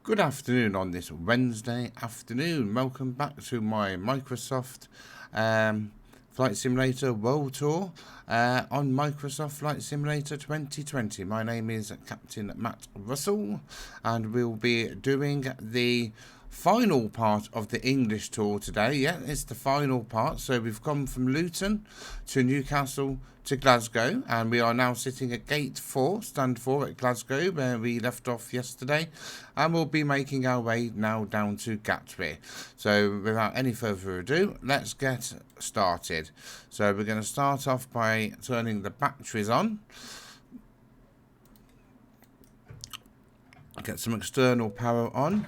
Good afternoon on this Wednesday afternoon. Welcome back to my Microsoft Flight Simulator World Tour on Microsoft Flight Simulator 2020. My name is Captain Matt Russell, and we'll be doing the final part of the English tour today. Yeah, it's the final part. So we've come from Luton to Newcastle to Glasgow, and we are now sitting at gate 4, stand 4 at Glasgow, where we left off yesterday, and we'll be making our way now down to Gatwick. So without any further ado, let's get started. So we're going to start off by turning the batteries on, get some external power on,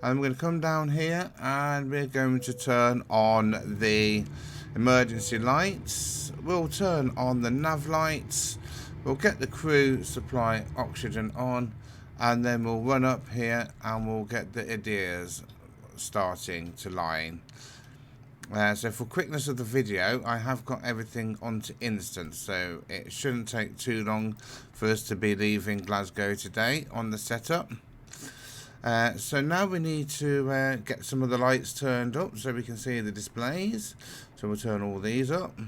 and we're going to come down here and we're going to turn on the emergency lights. We'll turn on the nav lights. We'll get the crew supply oxygen on, and then we'll run up here and we'll get the ideas starting to line. So for quickness of the video, I have got everything onto instant, so it shouldn't take too long for us to be leaving Glasgow today on the setup. So now we need to get some of the lights turned up so we can see the displays. So we'll turn all these up.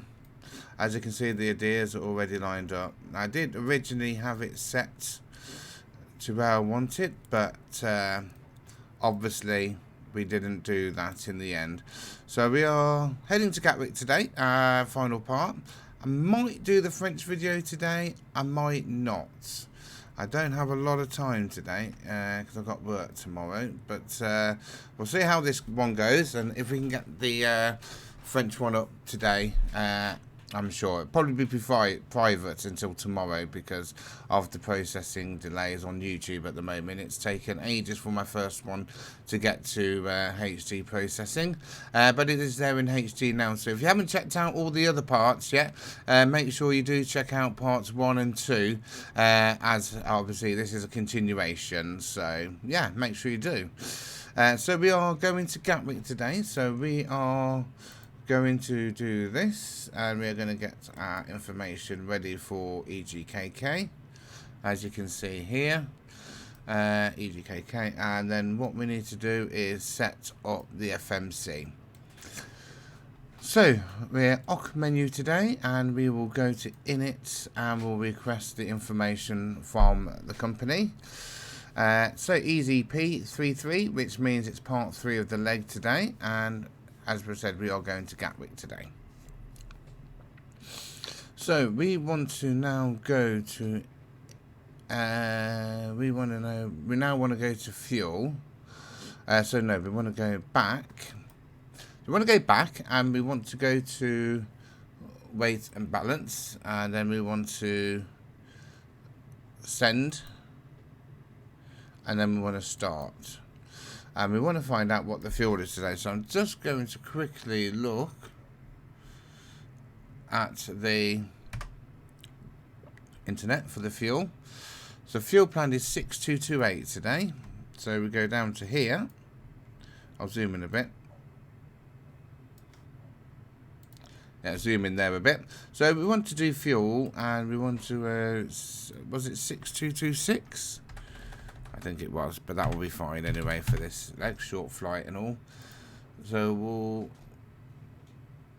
As you can see, the ideas are already lined up. I did originally have it set to where I want it, but obviously we didn't do that in the end. So we are heading to Gatwick today, final part. I might do the French video today, I might not. I don't have a lot of time today because I've got work tomorrow, but we'll see how this one goes, and if we can get the French one up today, I'm sure it'll probably be private until tomorrow because of the processing delays on YouTube at the moment. It's taken ages for my first one to get to HD processing, but it is there in HD now. So if you haven't checked out all the other parts yet, make sure you do check out parts 1 and 2, as obviously this is a continuation. So yeah, make sure you do. So we are going to Gatwick today. So we are going to do this, and we're going to get our information ready for EGKK, as you can see here, EGKK, and then what we need to do is set up the FMC. So we're OC menu today, and we will go to init and we'll request the information from the company. So EZP33, which means it's part 3 of the leg today, and as we said, we are going to Gatwick today. So we want to now go to we now want to go to fuel. So no, we want to go back. We want to go back, and we want to go to weight and balance, and then we want to send, and then we want to start. And we want to find out what the fuel is today. So I'm just going to quickly look at the internet for the fuel. So fuel plan is 6228 today. So we go down to here. I'll zoom in a bit. Yeah, zoom in there a bit. So we want to do fuel, and we want to, was it 6226? I think it was, but that will be fine anyway for this like short flight and all. So we'll,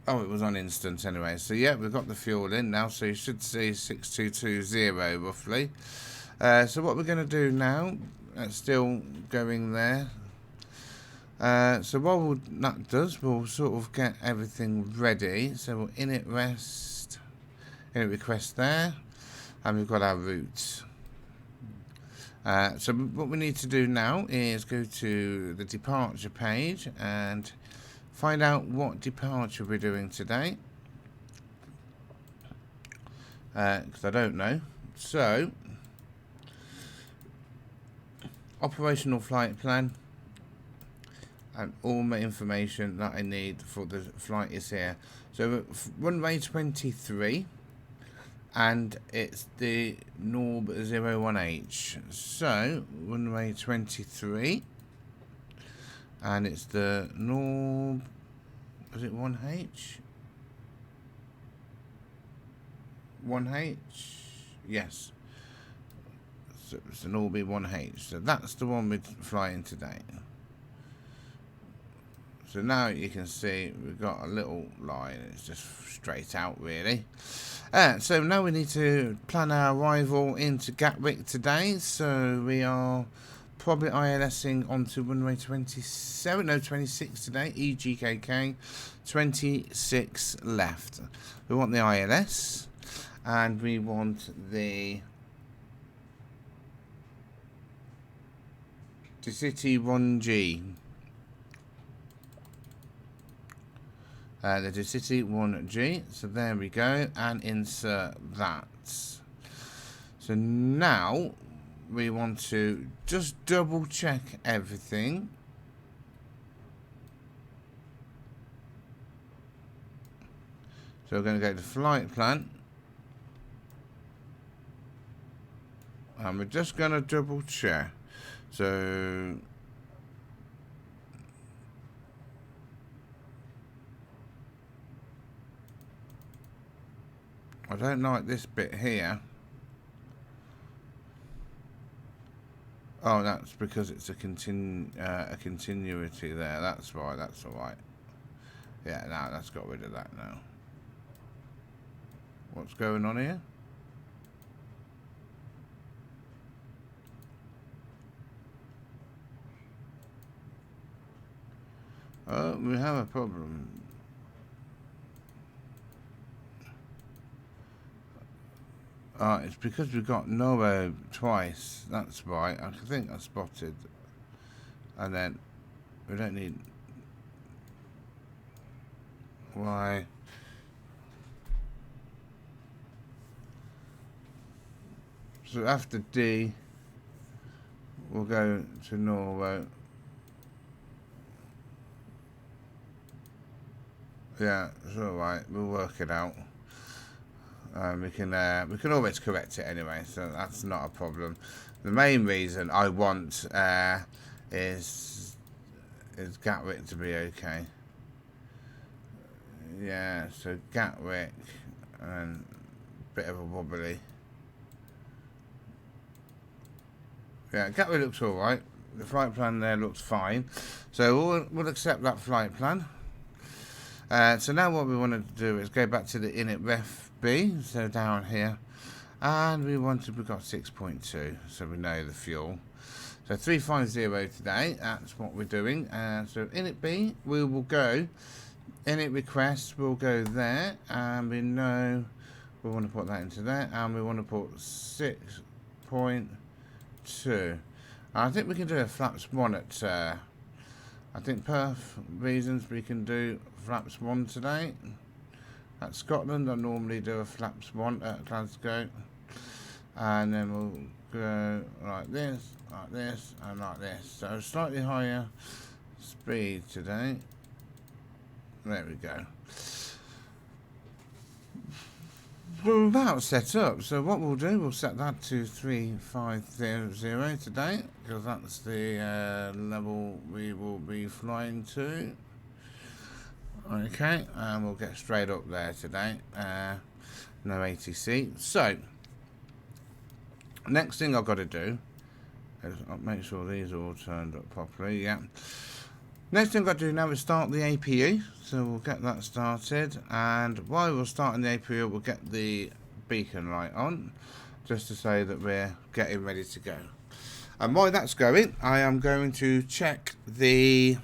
oh, it was on instant anyway. So yeah, we've got the fuel in now, so you should see 6220 roughly. So what we're going to do now, it's still going there. So while that does, we'll sort of get everything ready. So we'll init rest, init request there, and we've got our routes. So what we need to do now is go to the departure page and find out what departure we're doing today, because I don't know. So operational flight plan, and all my information that I need for the flight is here. So runway 23, and it's the Norb 01H. So runway 23, and it's the Norb, was it 1H? 1H? Yes. So it's an all B1H. So that's the one we're flying today. So now you can see we've got a little line. It's just straight out, really. So now we need to plan our arrival into Gatwick today. So we are probably ILSing onto runway 27, no 26 today, EGKK, 26 left. We want the ILS, and we want the City 1G. The City 1G, so there we go, and insert that. So now we want to just double check everything. So we're going to go to flight plan, and we're just going to double check. So I don't like this bit here. Oh, that's because it's a continuity there. That's right. That's all right. Yeah, now that's got rid of that now. What's going on here? Oh, we have a problem. It's because we've got Noro twice. That's right. I think I spotted. And then we don't need. Why? So after D, we'll go to Noro. Yeah, it's all right. We'll work it out. We can always correct it anyway, so that's not a problem. The main reason I want is Gatwick to be okay. Yeah, so Gatwick and a bit of a wobbly. Yeah, Gatwick looks all right. The flight plan there looks fine, so we'll accept that flight plan. So now what we want to do is go back to the init ref B, so down here, and we've got 6.2, so we know the fuel. So 350 today, that's what we're doing. So init B, we will go, init request, we'll go there, and we know we want to put that into there, and we want to put 6.2. I think we can do a flaps 1 at, I think per reasons we can do flaps 1 today. At Scotland, I normally do a flaps 1 at Glasgow, and then we'll go like this, and like this. So slightly higher speed today. There we go. We're about set up. So what we'll do, we'll set that to 3500 today, because that's the level we will be flying to. Okay, and we'll get straight up there today. No ATC. So next thing I've got to do is make sure these are all turned up properly. Yeah. Next thing I've got to do now is start the APU. So we'll get that started, and while we're starting the APU, we'll get the beacon light on, just to say that we're getting ready to go. And while that's going, I am going to check the.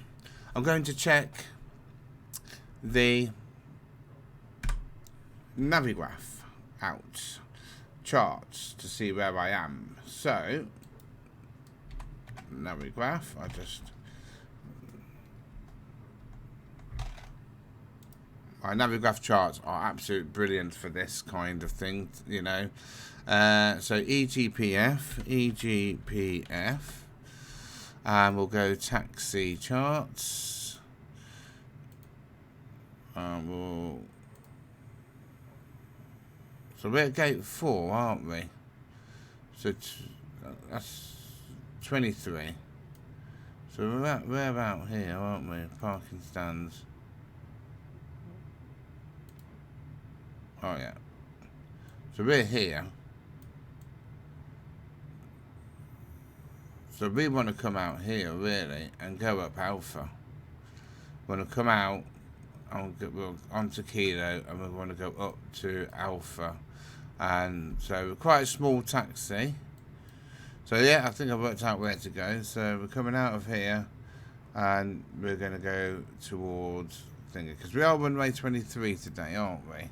The Navigraph out charts to see where I am. So Navigraph, my Navigraph charts are absolutely brilliant for this kind of thing, you know. So EGPF, and we'll go taxi charts. So we're at gate 4, aren't we? So that's 23. So we're about here, aren't we? Parking stands. Oh yeah. So we're here. So we want to come out here really and go up Alpha. We want to come out onto Kilo and we want to go up to Alpha. And so we're quite a small taxi. So yeah, I think I've worked out where to go. So we're coming out of here and we're going to go towards thingy, because we are runway 23 today, aren't we?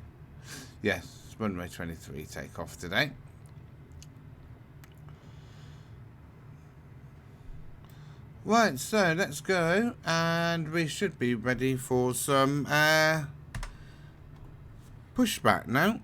Yes, it's runway 23 takeoff today. Right, so let's go, and we should be ready for some pushback now.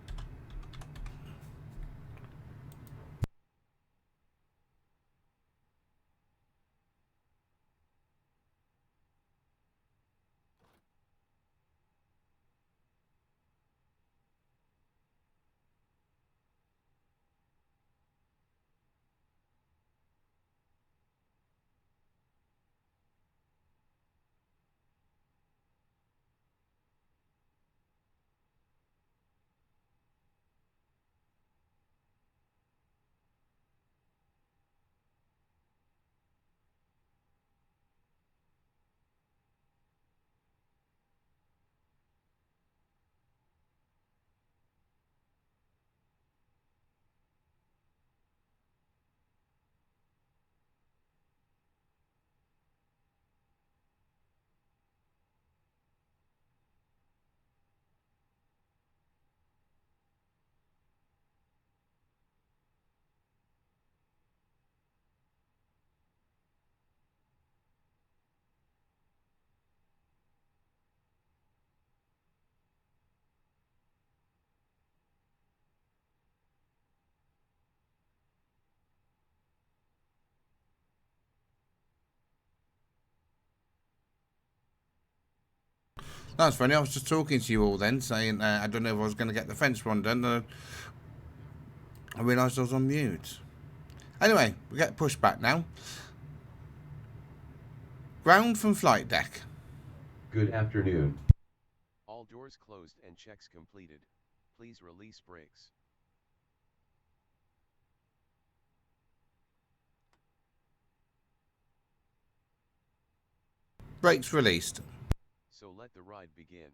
That's funny, I was just talking to you all then, saying I don't know if I was going to get the fence one done. I realised I was on mute. Anyway, we get pushed back now. Ground from flight deck. Good afternoon. All doors closed and checks completed. Please release brakes. Brakes released. So let the ride begin.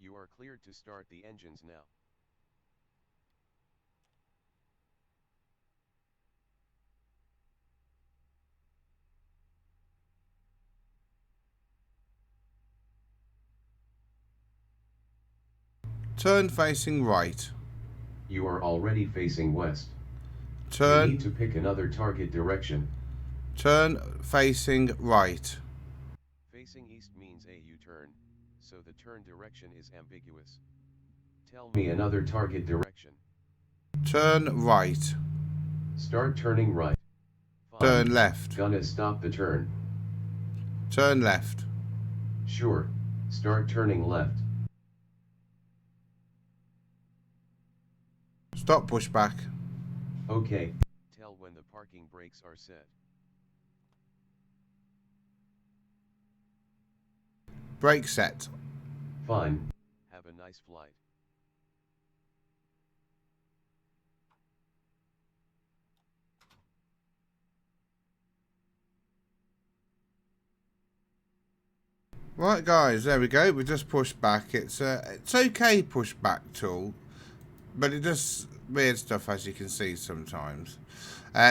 You are cleared to start the engines now. Turn facing right. You are already facing west. You Turn. need to pick another target direction. Turn facing right. Facing east means a U-turn, so the turn direction is ambiguous. Tell Me another target direction. Turn right. Start turning right. Turn Fine. left. Gonna stop the turn. Turn left. Sure. Start turning left. Stop pushback. Okay. Tell when the parking brakes are set. Brake set. Fine. Have a nice flight. Right guys, there we go. We just pushed back. It's okay pushback tool, but it does weird stuff, as you can see sometimes.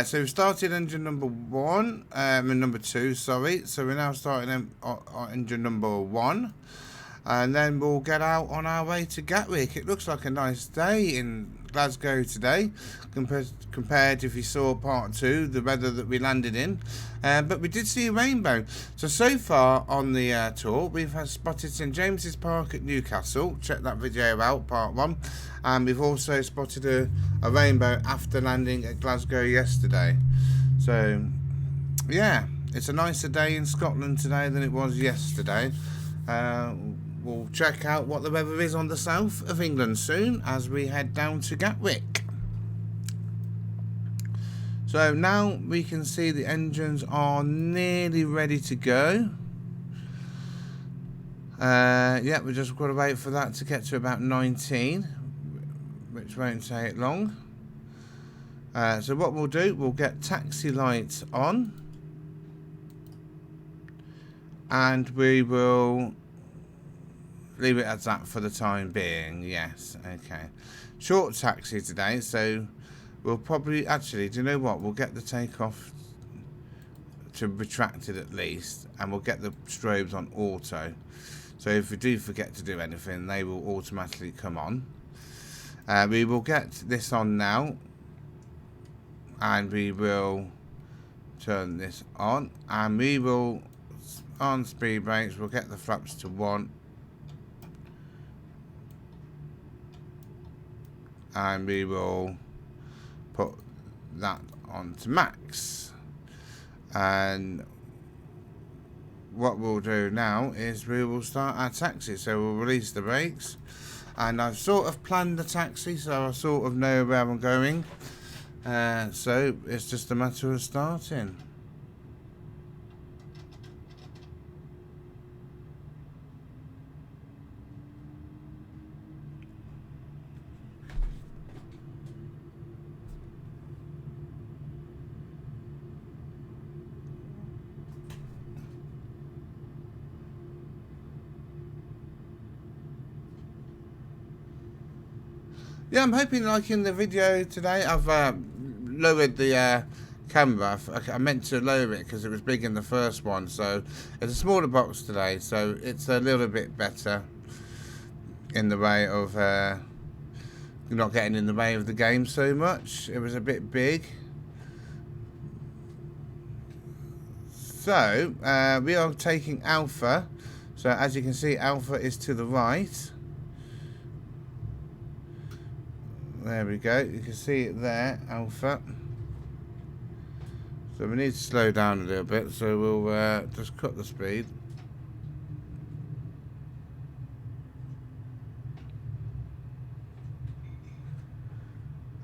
So we've started engine number 1, and number 2, sorry. So we're now starting engine number 1, and then we'll get out on our way to Gatwick. It looks like a nice day in Glasgow today, compared if you saw part 2, the weather that we landed in. But we did see a rainbow. So far on the tour, we've spotted St James's Park at Newcastle. Check that video out, part 1. And we've also spotted a rainbow after landing at Glasgow yesterday. So, yeah, it's a nicer day in Scotland today than it was yesterday. We'll check out what the weather is on the south of England soon as we head down to Gatwick. So now we can see the engines are nearly ready to go. Yeah, we just got to wait for that to get to about 19, which won't take long. So what we'll do, we'll get taxi lights on, and we will leave it as that for the time being. Yes, okay. Short taxi today, so we'll probably, actually, do you know what? We'll get the takeoff to retracted at least, and we'll get the strobes on auto. So if we do forget to do anything, they will automatically come on. We will get this on now, and we will turn this on, and we will, on speed brakes, we'll get the flaps to 1, and we will put that on to max. And what we'll do now is we will start our taxi. So we'll release the brakes, and I've sort of planned the taxi, so I sort of know where I'm going. So it's just a matter of starting. Yeah, I'm hoping like in the video today, I've lowered the camera. I meant to lower it because it was big in the first one, so it's a smaller box today, so it's a little bit better in the way of not getting in the way of the game so much. It was a bit big. So we are taking Alpha, so as you can see, Alpha is to the right. There we go, you can see it there, Alpha. So we need to slow down a little bit, so we'll just cut the speed.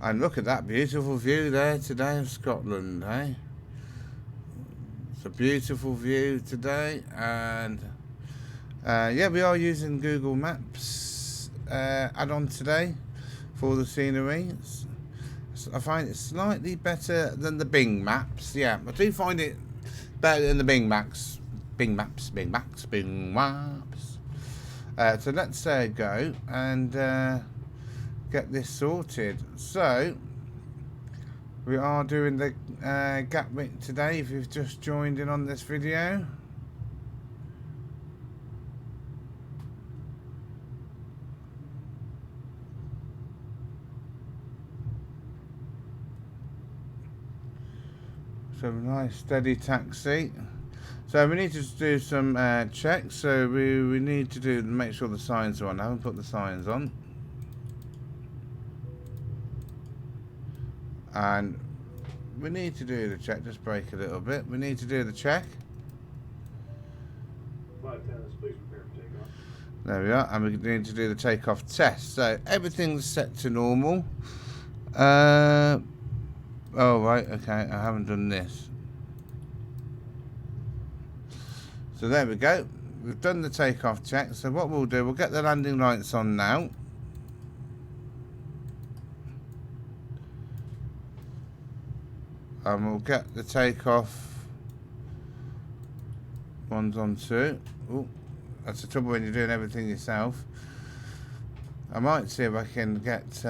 And look at that beautiful view there today of Scotland, eh? It's a beautiful view today, and yeah, we are using Google Maps add-on today for the scenery. I find it slightly better than the Bing Maps. Yeah, I do find it better than the Bing Maps. Bing Maps. So let's go and get this sorted. So we are doing the Gatwick today, if you've just joined in on this video. So nice steady taxi. So we need to do some checks. So we need to make sure the signs are on. I haven't put the signs on. And we need to do the check. Just brake a little bit. We need to do the check. 5 tenants, please prepare for takeoff. There we are. And we need to do the takeoff test. So everything's set to normal. Oh, right, okay, I haven't done this. So there we go. We've done the takeoff check. So what we'll do, we'll get the landing lights on now. And we'll get the takeoff ones on too. Oh, that's the trouble when you're doing everything yourself. I might see if I can get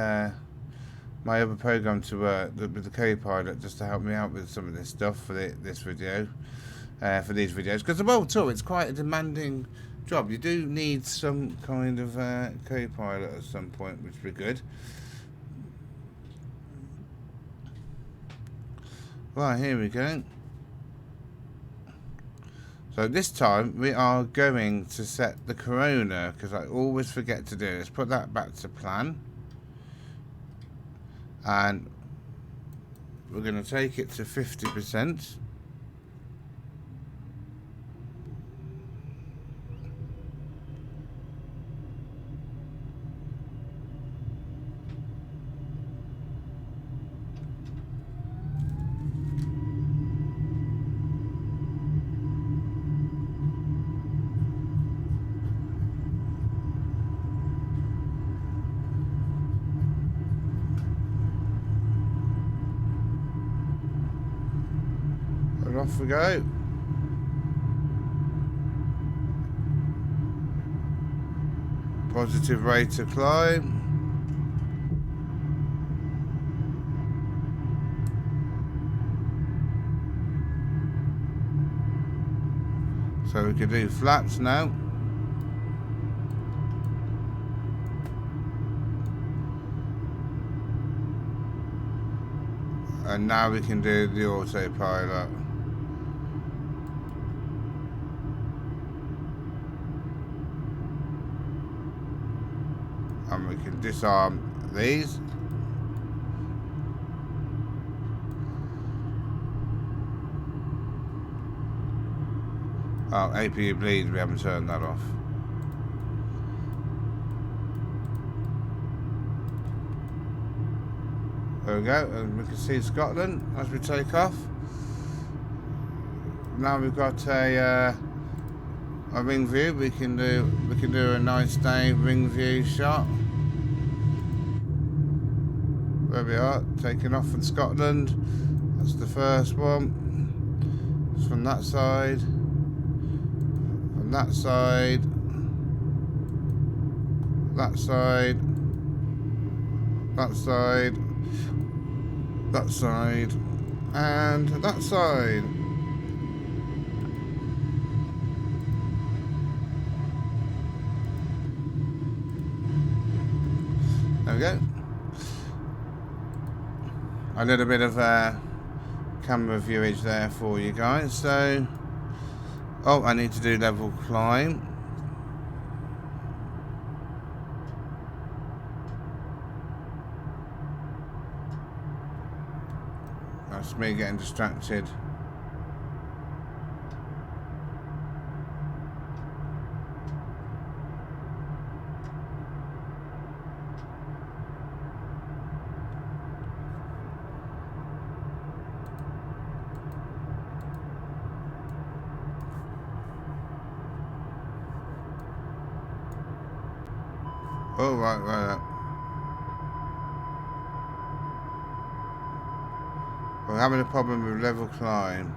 my other program to work with the co-pilot, just to help me out with some of this stuff for this video, for these videos, because the World Tour, it's quite a demanding job. You do need some kind of co-pilot at some point, which would be good. Right, here we go. So this time we are going to set the Corona, because I always forget to do it. Let's put that back to plan. And we're going to take it to 50%. And off we go. Positive rate of climb. So we can do flaps now. And now we can do the autopilot. And we can disarm these. Oh, APU bleed, we haven't turned that off. There we go, and we can see Scotland as we take off. Now we've got a ring view. We can do a nice day ring view shot. There we are, taking off from Scotland. That's the first one. It's from that side. From that side. That side. That side. That side. And that side. There we go. A little bit of camera viewage there for you guys. So, oh, I need to do level climb. That's me getting distracted. Oh, right. We're having a problem with level climb.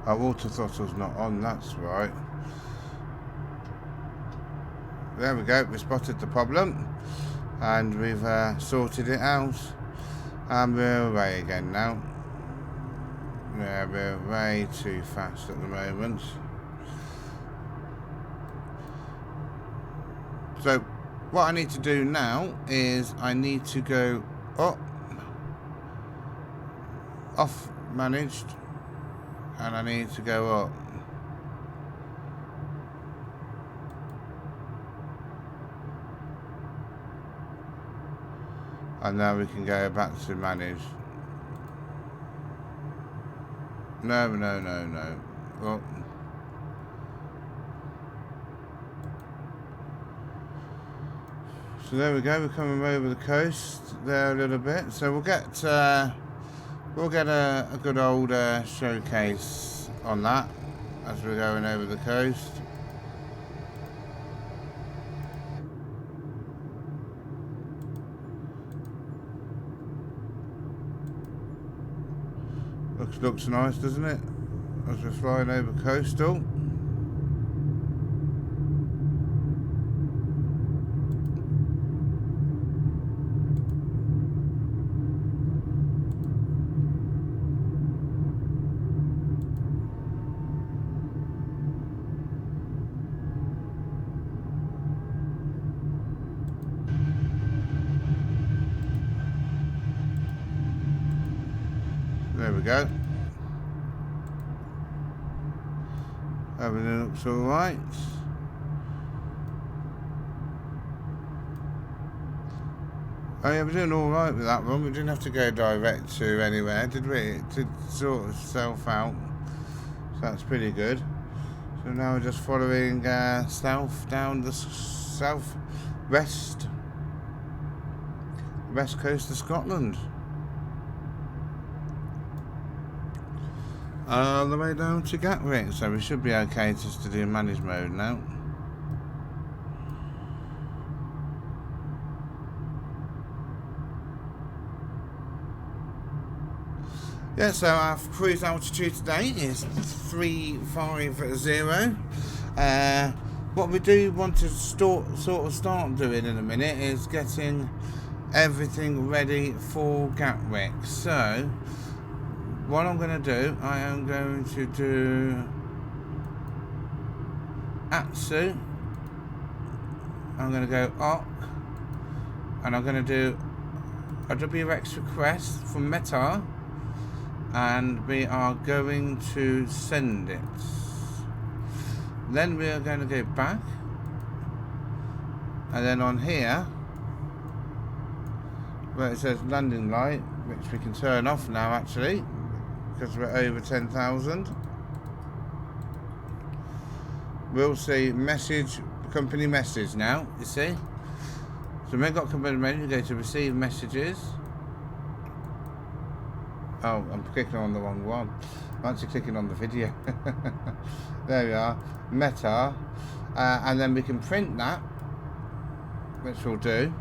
Our water throttle's not on, that's right. There we go, we spotted the problem and we've sorted it out, and we're away again now. Yeah, we're way too fast at the moment. So what I need to do now is I need to go up, off managed, and I need to go up. And now we can go back to manage. No. Oh. So there we go, we're coming over the coast there a little bit. So we'll get a good old showcase on that as we're going over the coast. Looks nice, doesn't it? As we're flying over coastal. There we go. Everything looks alright. Oh yeah, we're doing alright with that one. We didn't have to go direct to anywhere, did we? It did sort of self out. So that's pretty good. So now we're just following south down the southwest west coast of Scotland. all the way down to Gatwick, so we should be okay just to do manage mode now. Yeah, so our cruise altitude today is 350. What we do want to sort of start doing in a minute is getting everything ready for Gatwick. So what I'm going to do, I am going to do Atsu, I'm going to go Up, and I'm going to do a WX request from Meta, and we are going to send it. Then we are going to go back, and then on here where it says landing light, which we can turn off now actually because we're over 10,000, we'll see message, company message now, you see. So we've got company message, we go to receive messages. Oh, I'm clicking on the wrong one. I'm actually clicking on the video. There we are, Meta, and then we can print that, which we'll do,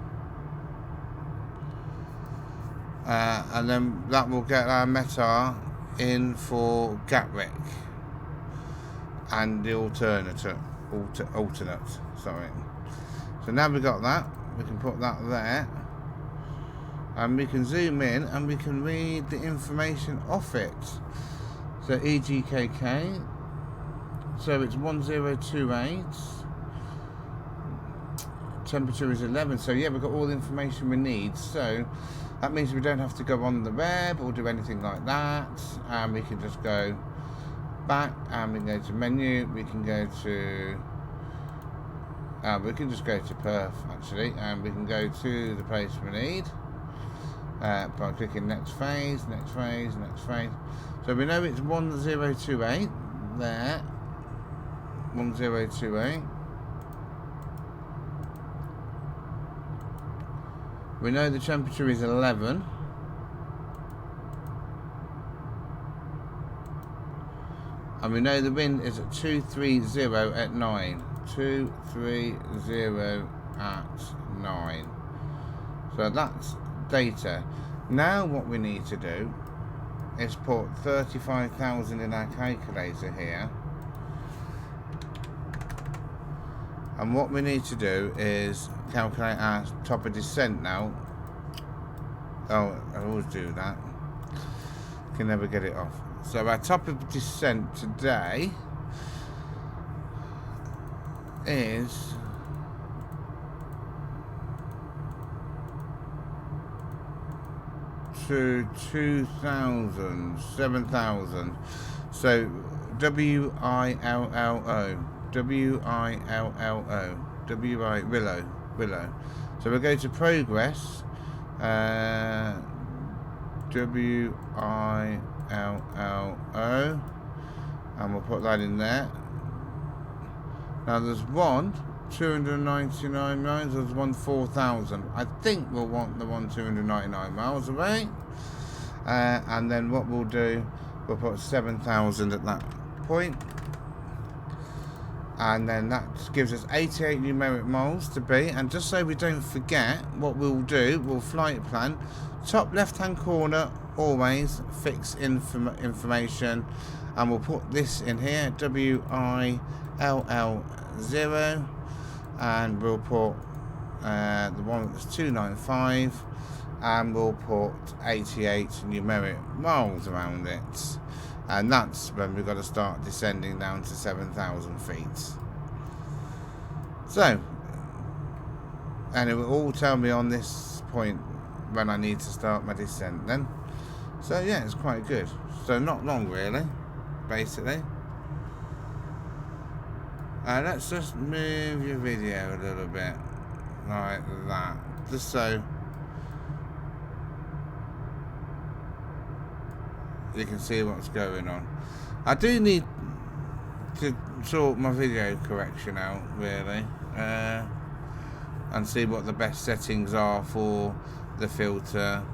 and then that will get our Meta in for Gatwick and the alternate. Sorry. So now we've got that, we can put that there, and we can zoom in and we can read the information off it. So EGKK, so it's 1028, temperature is 11, so yeah, we've got all the information we need. So that means we don't have to go on the web or do anything like that, and we can just go back and we can go to menu, we can go to we can just go to Perth actually, and we can go to the place we need by clicking next phase, next phase, next phase. So we know it's 1028 there, 1028. We know the temperature is 11. And we know the wind is at 230 at 9. 230 at 9. So that's data. Now what we need to do is put 35,000 in our calculator here. And what we need to do is calculate our top of descent now. Oh, I always do that. Can never get it off. So our top of descent today is to 2,000, 7,000. So WILLO. Willow. So we'll go to progress, WILLO, and we'll put that in there. Now there's one 299 miles, there's one 4,000. I think we'll want the one 299 miles away, and then what we'll do, we'll put 7,000 at that point. And then that gives us 88 numeric miles to be. And just so we don't forget, what we'll do, we'll flight plan, top left hand corner, always fix information, and we'll put this in here, WILL0, and we'll put the one that's 295, and we'll put 88 numeric miles around it. And that's when we've got to start descending down to 7,000 feet. So, and it will all tell me on this point when I need to start my descent then. So yeah, it's quite good. So not long really, basically. Let's just move your video a little bit, like that, just so you can see what's going on. I do need to sort my video correction out really, and see what the best settings are for the filter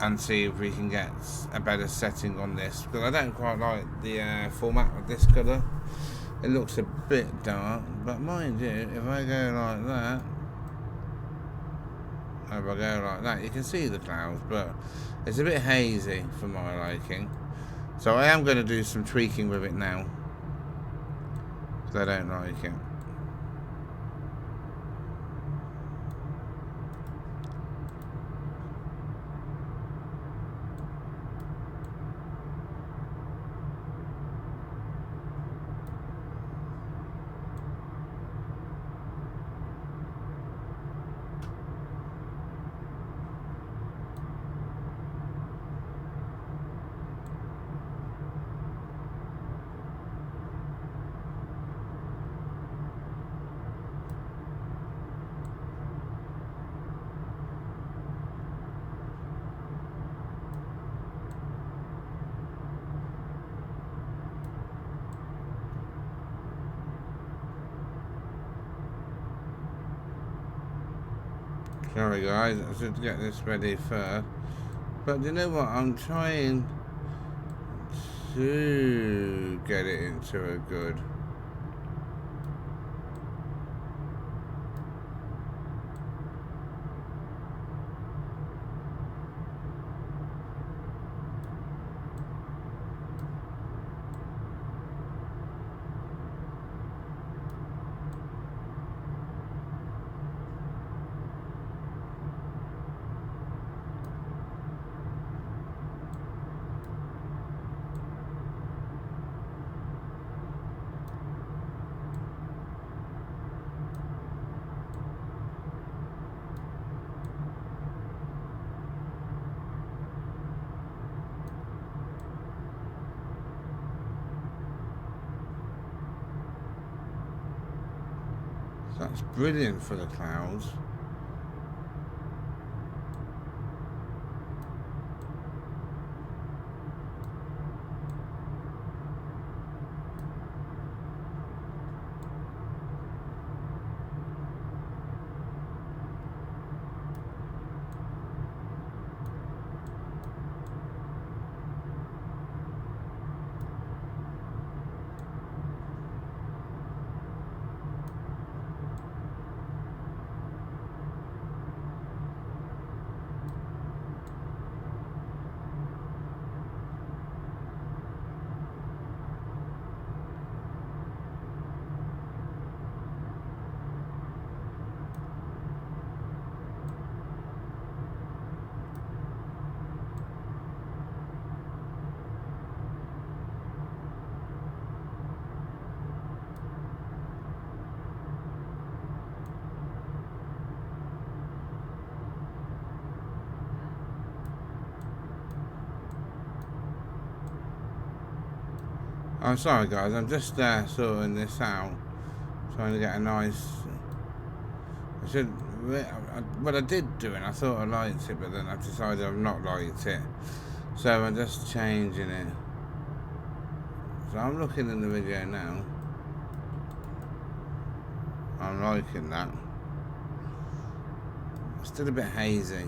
and see if we can get a better setting on this, because I don't quite like the format of this colour. It looks a bit dark, but mind you, if I go like that, you can see the clouds, but it's a bit hazy for my liking. So I am going to do some tweaking with it now, because I don't like it. Sorry guys, I should get this ready first. But you know what, I'm trying to get it into a good... That's brilliant for the clouds. I'm sorry guys, I'm just sorting this out, trying to get a nice... Well, I did do it, I thought I liked it, but then I decided I've not liked it. So I'm just changing it. So I'm looking in the video now. I'm liking that. It's still a bit hazy.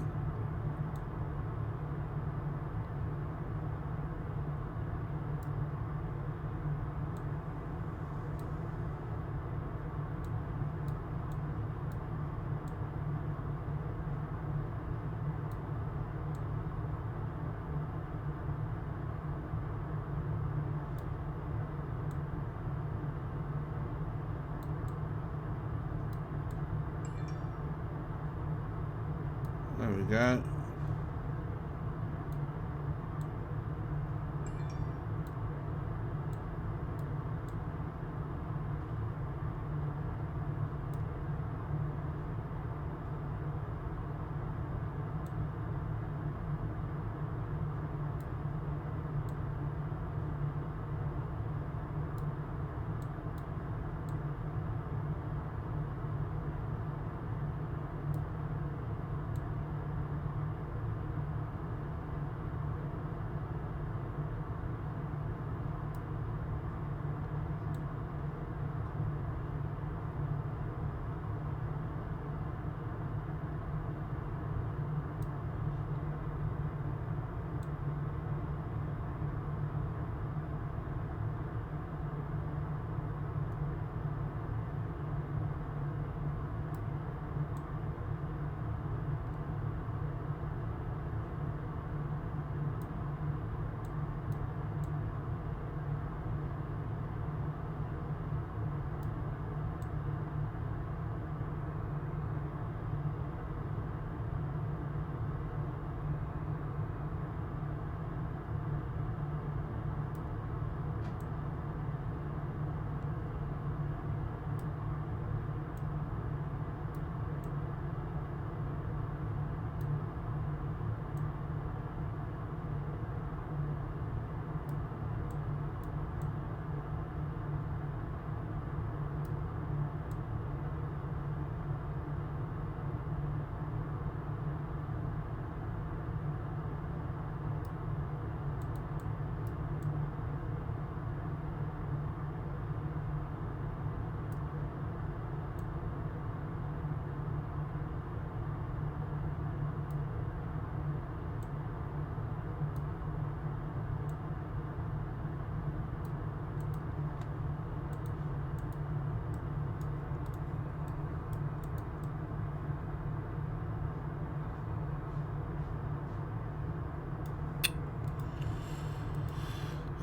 There we go.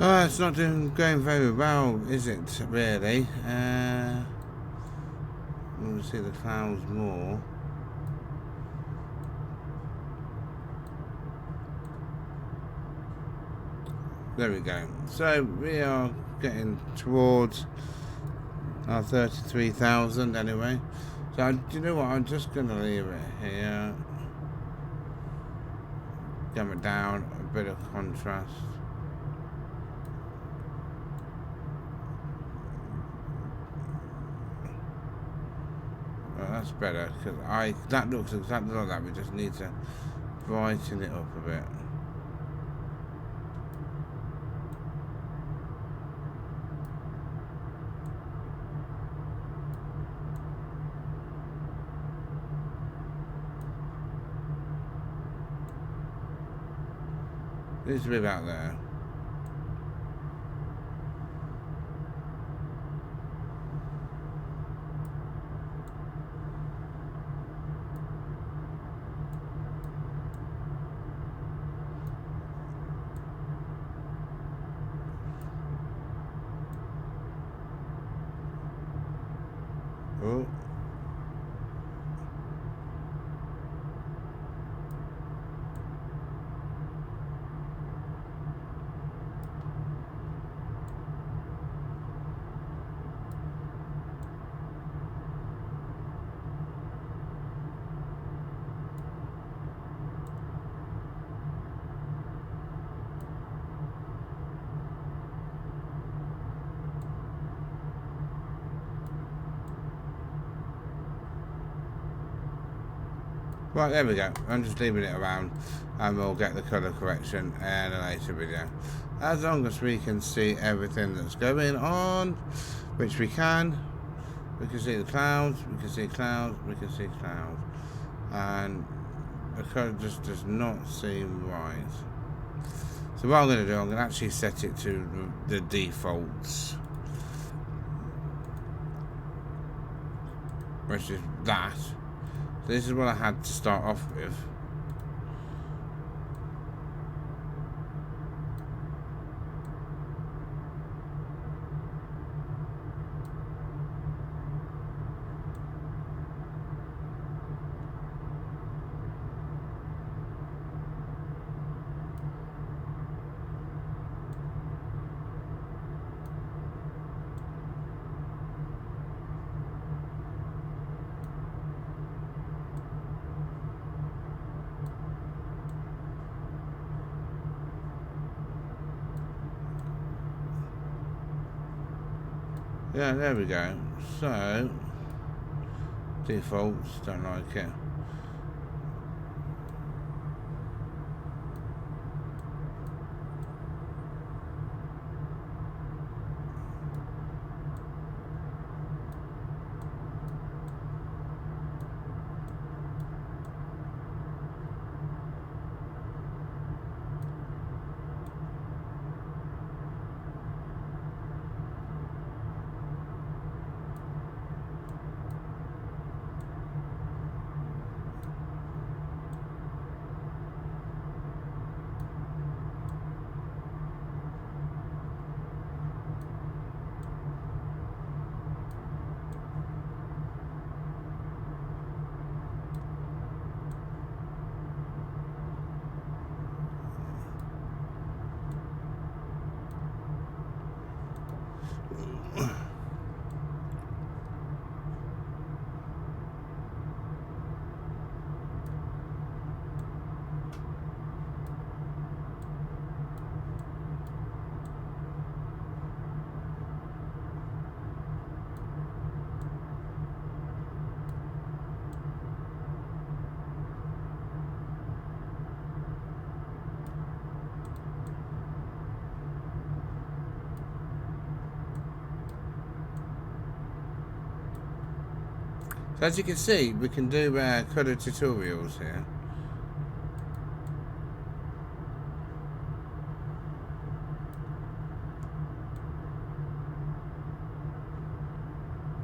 It's not going very well, is it, really? We'll see the clouds more. There we go. So we are getting towards our 33,000 anyway. So do you know what? I'm just going to leave it here. Come it down, a bit of contrast. Well, that's better because that looks exactly like that. We just need to brighten it up a bit. Needs to be about there. Oh. Right, there we go. I'm just leaving it around and we'll get the colour correction in a later video. As long as we can see everything that's going on, which we can see the clouds, we can see clouds, we can see clouds. And the colour just does not seem right. So what I'm going to do, I'm going to actually set it to the defaults. Which is that. This is what I had to start off with. Yeah, there we go. So, defaults, don't like it. So as you can see, we can do colour tutorials here.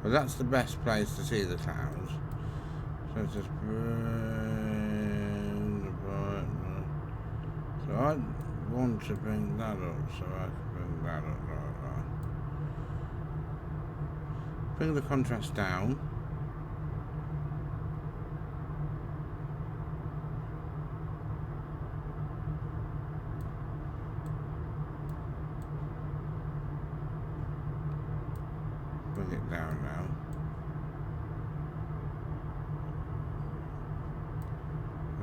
Well, that's the best place to see the clouds. So just bring the brightness. So want to bring that up, so I can bring that up. Bring the contrast down. Bring it down now.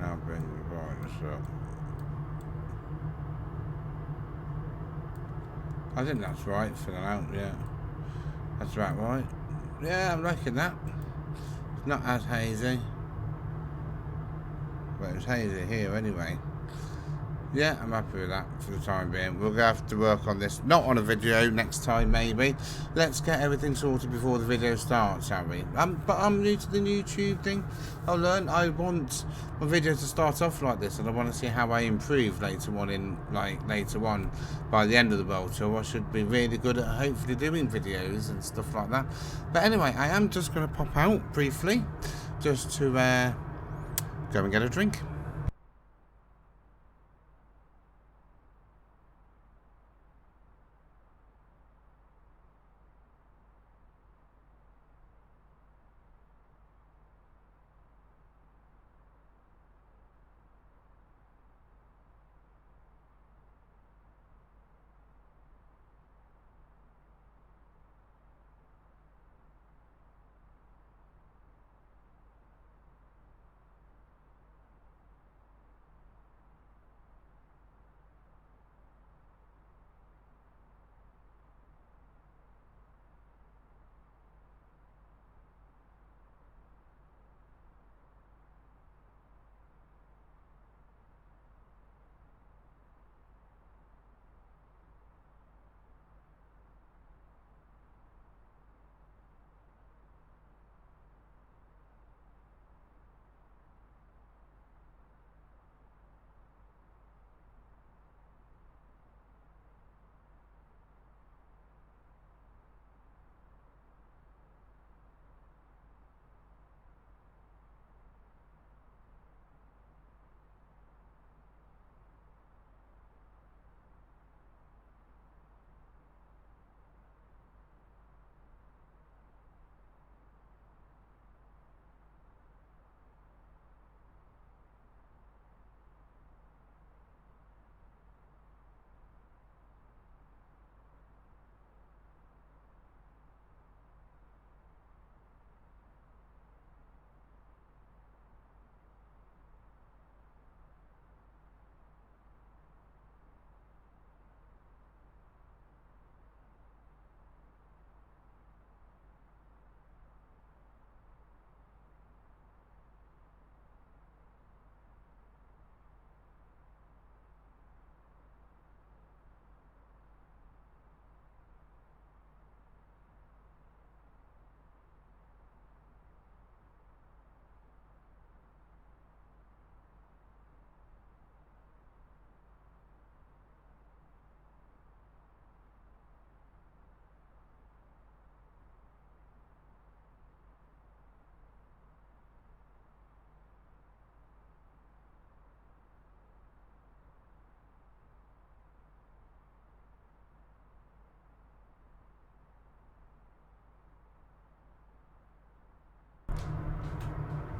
Now bring the brightness up. I think that's right for now, yeah. That's about right. Yeah, I reckon that. It's not as hazy. But it's hazy here anyway. Yeah, I'm happy with that for the time being. We'll have to work on this, not on a video, next time maybe. Let's get everything sorted before the video starts, shall we? But I'm new to the YouTube thing. I'll learn. I want my video to start off like this, and I want to see how I improve later on by the end of the world. So I should be really good at hopefully doing videos and stuff like that. But anyway, I am just going to pop out briefly, just to go and get a drink.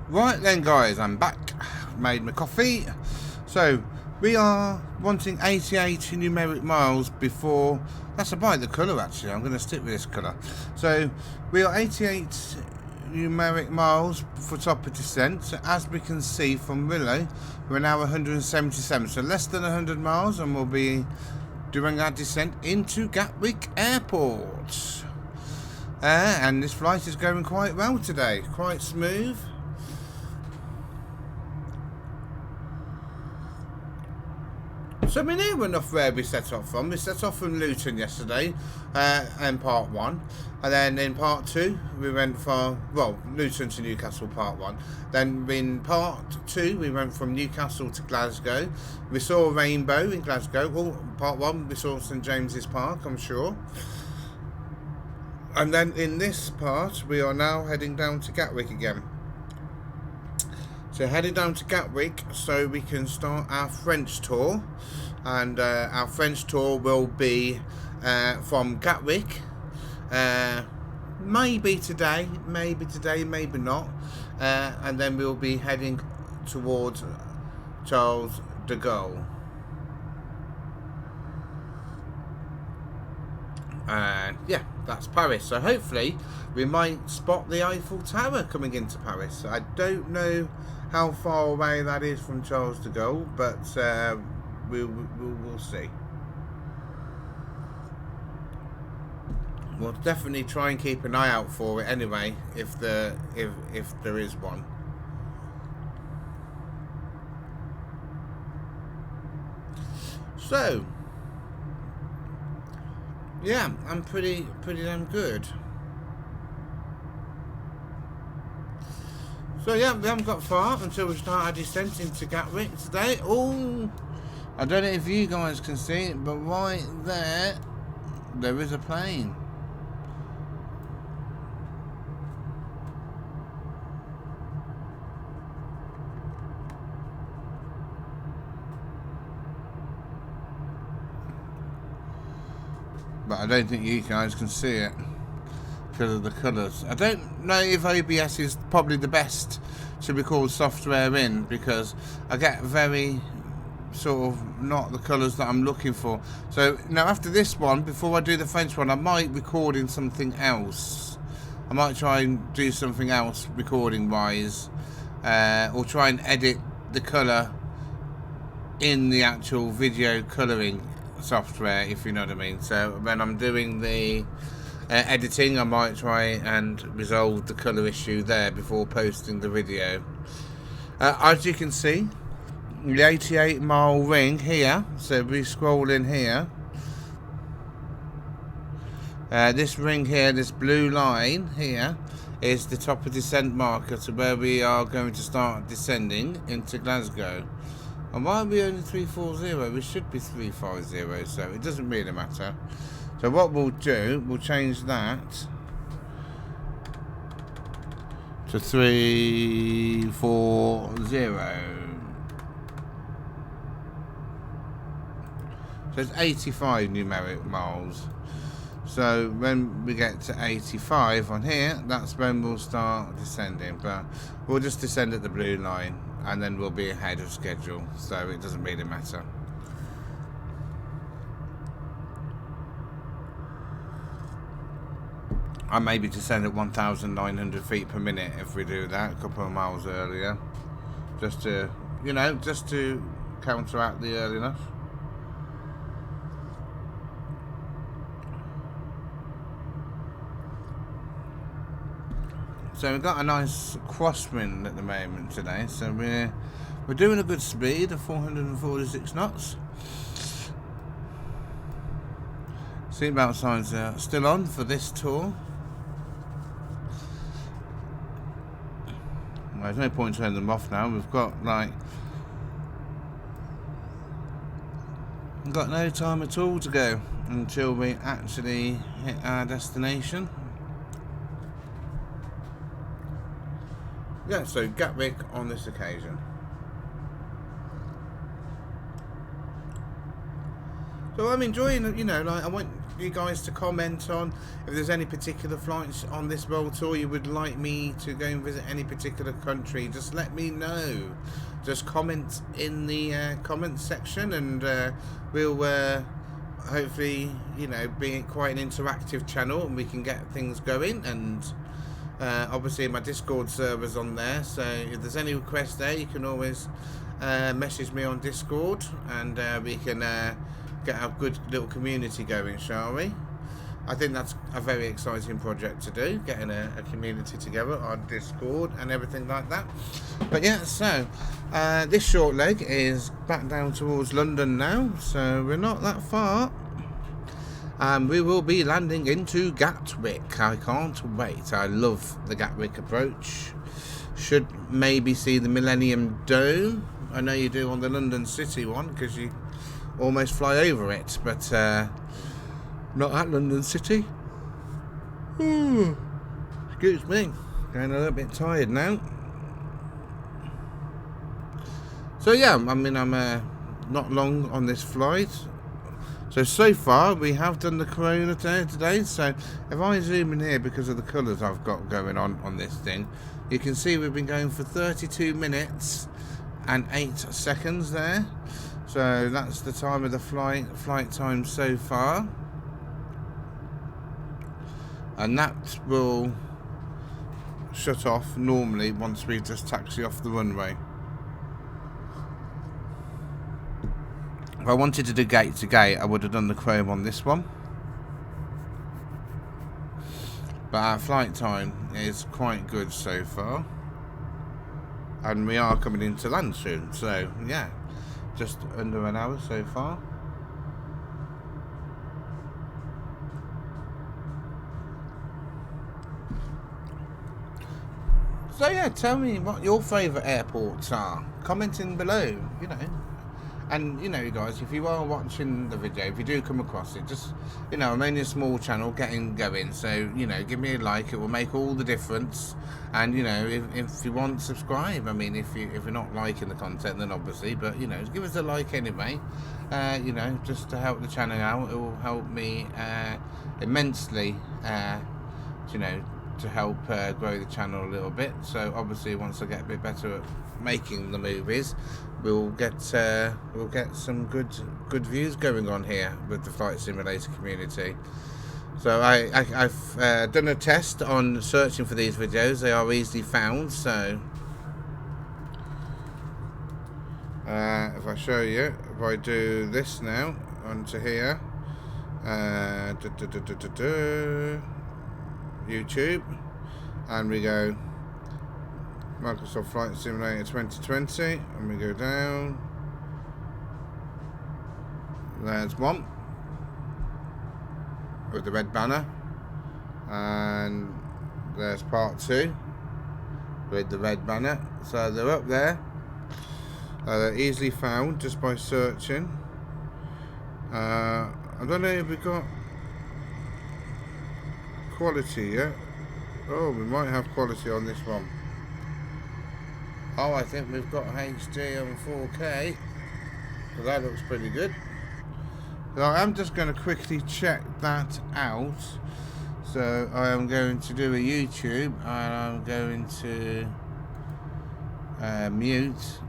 Right then guys, I'm back. Made my coffee. So we are wanting 88 numeric miles before. That's about the colour actually. I'm going to stick with this colour. So we are 88 numeric miles for top of descent. So as we can see from Willow, we're now 177. So less than 100 miles and we'll be doing our descent into Gatwick Airport. And this flight is going quite well today. Quite smooth. So we're near enough where we set off from. We set off from Luton yesterday in part 1. And then in part 2 we went from, well, Luton to Newcastle part 1. Then in part 2 we went from Newcastle to Glasgow. We saw a rainbow in Glasgow. Well, part 1 we saw St James's Park, I'm sure. And then in this part we are now heading down to Gatwick again. So So heading down to Gatwick so we can start our French tour, and our French tour will be from Gatwick, maybe today, maybe not, and then we'll be heading towards Charles de Gaulle. And yeah, that's Paris. So hopefully we might spot the Eiffel Tower coming into Paris. I don't know how far away that is from Charles de Gaulle, but we'll see. We'll definitely try and keep an eye out for it anyway, if there is one. So yeah, I'm pretty damn good. So yeah, we haven't got far until we start our descent into Gatwick today. Oh, I don't know if you guys can see it, but right there is a plane. But I don't think you guys can see it because of the colours. I don't know if OBS is probably the best to record software in, because I get very sort of not the colours that I'm looking for. So now after this one, before I do the French one, I might record in something else. I might try and do something else recording wise, or try and edit the colour in the actual video colouring software, if you know what I mean. So when I'm doing the editing, I might try and resolve the colour issue there before posting the video. As you can see, the 88-mile ring here, so we scroll in here, this ring here, this blue line here, is the top of descent marker to where we are going to start descending into Glasgow. And why are we only 340? We should be 350, so it doesn't really matter. So what we'll do, we'll change that to 340. So it's 85 numeric miles. So when we get to 85 on here, that's when we'll start descending. But we'll just descend at the blue line, and then we'll be ahead of schedule, so it doesn't really matter. I maybe descend at 1,900 feet per minute if we do that a couple of miles earlier, just to, you know, just to counteract the earliness. So we've got a nice crosswind at the moment today, so we're doing a good speed of 446 knots. Seatbelt signs are still on for this tour. Well, there's no point turning them off now. We've got no time at all to go until we actually hit our destination. Yeah, so Gatwick on this occasion. So I'm enjoying, you know, like, I want you guys to comment on if there's any particular flights on this world tour you would like me to go and visit any particular country. Just let me know. Just comment in the comments section, and we'll hopefully, you know, be quite an interactive channel, and we can get things going. And obviously my Discord server's on there, so if there's any requests there, you can always message me on Discord, and we can get a good little community going, shall we? I think that's a very exciting project to do, getting a community together on Discord and everything like that. But yeah, so this short leg is back down towards London now, so we're not that far. We will be landing into Gatwick. I can't wait. I love the Gatwick approach. Should maybe see the Millennium Dome. I know you do on the London City one, because you almost fly over it, but not at London City. Excuse me, getting a little bit tired now. So yeah, I mean, I'm not long on this flight. So far we have done the Corona today. So if I zoom in here, because of the colours I've got going on this thing, you can see we've been going for 32 minutes and 8 seconds there. So that's the time of the flight time so far. And that will shut off normally once we just taxi off the runway. If I wanted to do gate to gate, I would have done the chrome on this one. But our flight time is quite good so far. And we are coming into land soon. So, yeah, just under an hour so far. So, yeah, tell me what your favourite airports are. Commenting below, you know. And, you know, guys, if you are watching the video, if you do come across it, just, you know, I'm only a small channel getting going. So, you know, give me a like. It will make all the difference. And, you know, if you want, subscribe. I mean, if you're not liking the content, then obviously. But, you know, give us a like anyway. You know, just to help the channel out. It will help me immensely, you know, to help grow the channel a little bit. So, obviously, once I get a bit better at making the movies, we'll get some good views going on here with the flight simulator community. So I've done a test on searching for these videos. They are easily found. So if I show you, if I do this now onto here, YouTube, and we go Microsoft Flight Simulator 2020, and we go down. There's one with the red banner, and there's part 2 with the red banner. So they're up there. They're easily found just by searching. I don't know if we've got quality yet. Oh, we might have quality on this one. Oh, I think we've got HD and 4K. So that looks pretty good. So I'm just going to quickly check that out. So I am going to do a YouTube, and I'm going to mute.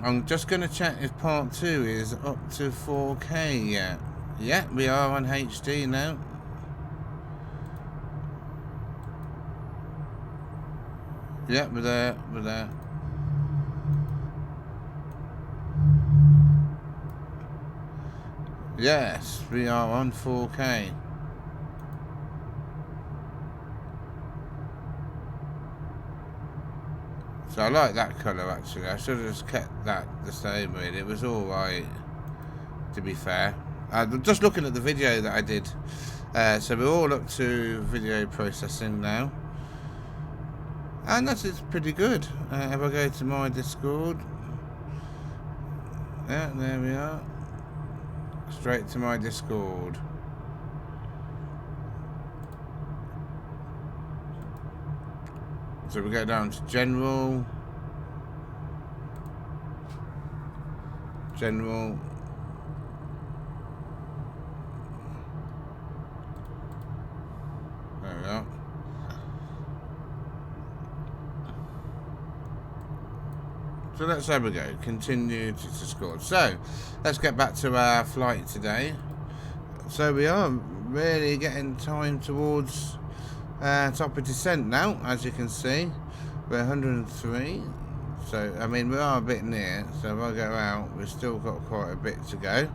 I'm just going to check if part 2 is up to 4K yet. Yeah, we are on HD now. Yeah, we're there. Yes, we are on 4K. So I like that colour actually. I should have just kept that the same really. It was alright, to be fair. Just looking at the video that I did. So we're all up to video processing now. And that is pretty good. If I go to my Discord, yeah, there we are. Straight to my Discord. So we go down to General. There we are. So let's have a go. Continue to Discord. So let's get back to our flight today. So we are really getting time towards top of descent now, as you can see. We're 103. So I mean, we are a bit near. So if I go out, we've still got quite a bit to go.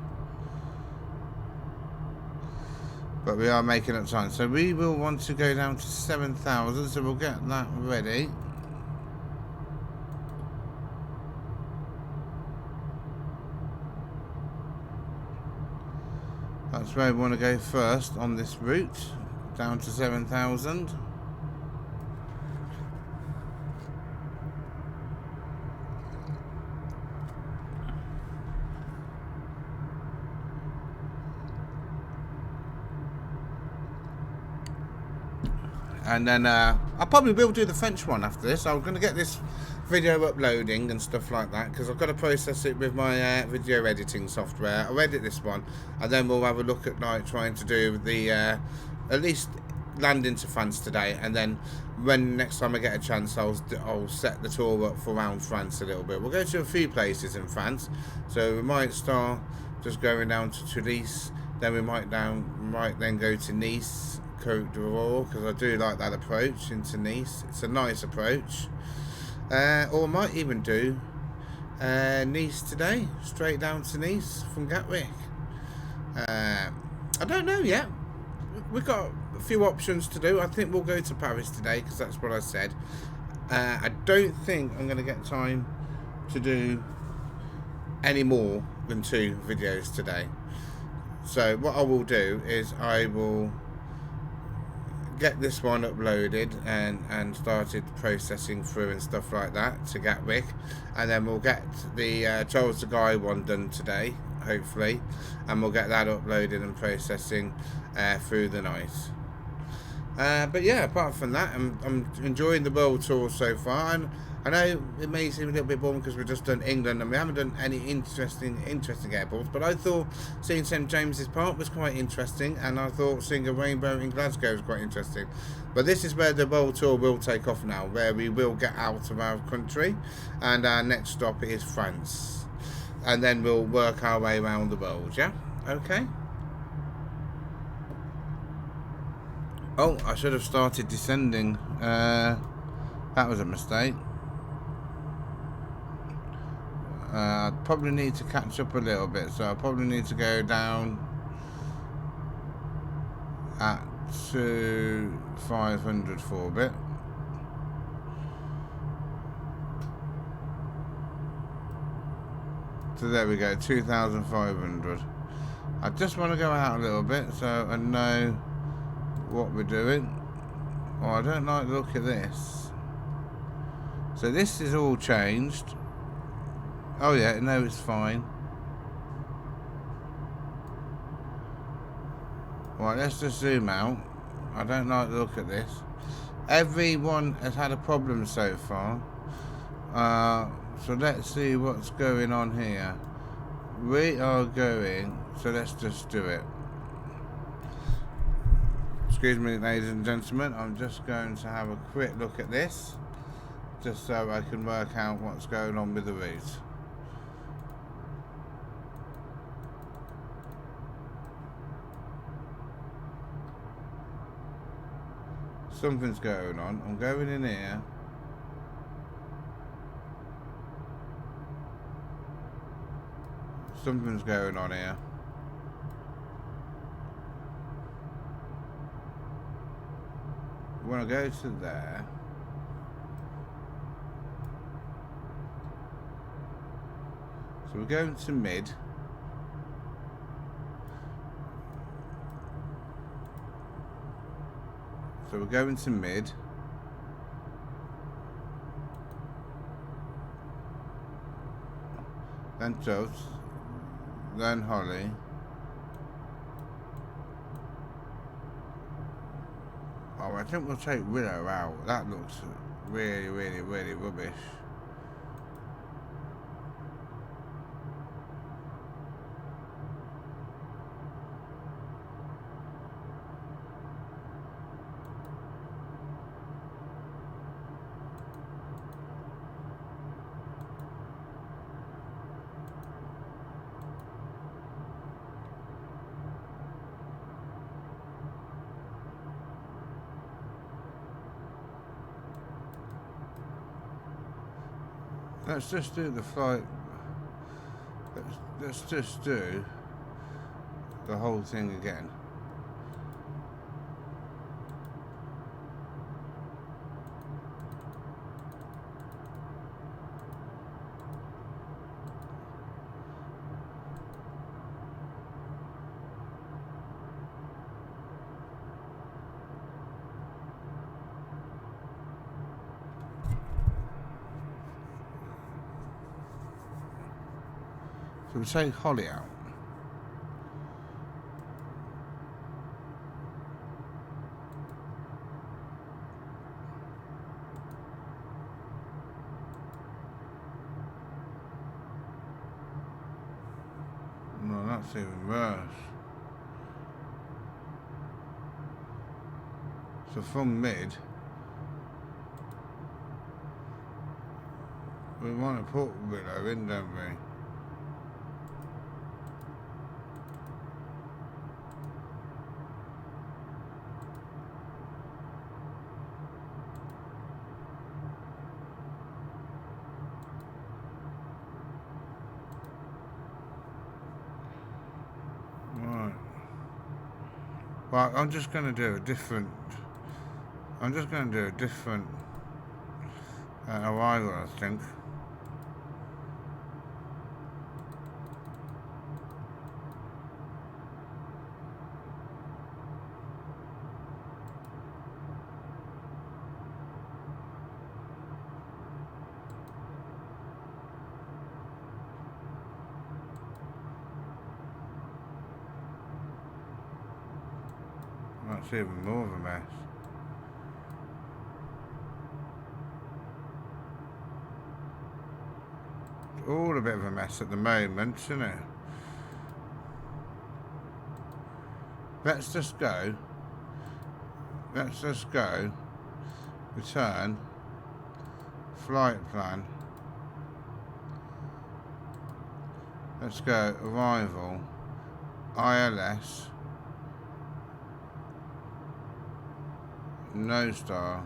But we are making up time. So we will want to go down to 7,000. So we'll get that ready. That's where we want to go first on this route, down to 7,000. And then I probably will do the French one after this. I'm going to get this video uploading and stuff like that, because I've got to process it with my video editing software. I'll edit this one, and then we'll have a look at like trying to do the at least land into France today, and then when next time I get a chance, I'll set the tour up for around France a little bit. We'll go to a few places in France, so we might start just going down to Toulouse, then we might then go to Nice, Côte d'Or, because I do like that approach into Nice. It's a nice approach. Or I might even do Nice today, straight down to Nice from Gatwick. I don't know yet. We've got a few options to do. I think we'll go to Paris today, because that's what I said. I don't think I'm going to get time to do any more than 2 videos today. So what I will do is I will get this one uploaded and started processing through and stuff like that to Gatwick, and then we'll get the Charles the Guy one done today, hopefully, and we'll get that uploaded and processing through the night. But yeah, apart from that, I'm enjoying the world tour so far, and I know it may seem a little bit boring because we've just done England and we haven't done any interesting airports, but I thought seeing St James's Park was quite interesting, and I thought seeing a rainbow in Glasgow was quite interesting. But this is where the world tour will take off now, where we will get out of our country, and our next stop is France, and then we'll work our way around the world. Yeah, okay. Oh, I should have started descending. That was a mistake. I probably need to catch up a little bit, so I probably need to go down to 500 for a bit. So there we go, 2,500. I just want to go out a little bit so I know what we're doing. Oh, I don't like the look at this. So this is all changed. Oh yeah, no, it's fine. Right, let's just zoom out. I don't like the look at this. Everyone has had a problem so far. So let's see what's going on here. We are going, so let's just do it. Excuse me, ladies and gentlemen, I'm just going to have a quick look at this, just so I can work out what's going on with the route. Something's going on. I'm going in here. Something's going on here. We want to go to there. So we're going to mid. So we're going to mid. Then Toast. Then Holly. Oh, I think we'll take Willow out. That looks really, really, really rubbish. Let's just do the flight. Let's just do the whole thing again. So we take Holly out. That's even worse. So from mid, we want to put Willow in, don't we? Right. Well, I'm just going to do a different arrival, I think. That's even more of a mess. It's all a bit of a mess at the moment, isn't it? Let's just go. Return. Flight plan. Let's go. Arrival. ILS. No star.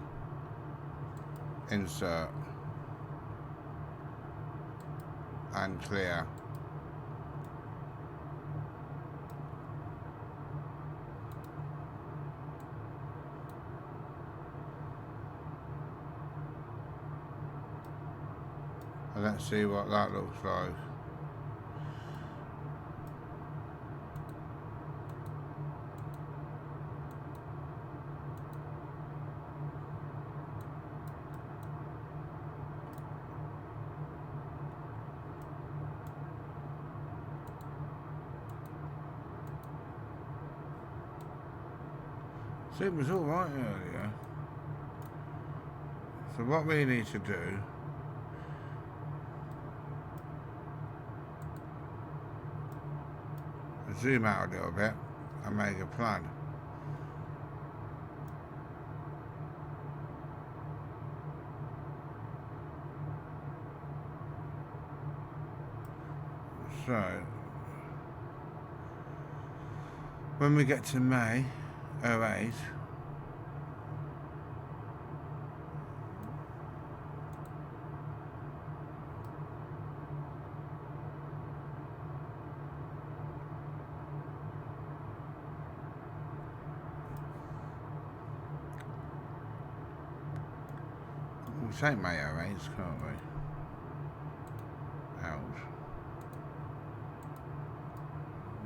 Insert. And clear. And let's see what that looks like. So it was all right earlier. So what we need to do is zoom out a little bit and make a plan. So when we get to May 08, we'll say May 08, can't we? Out.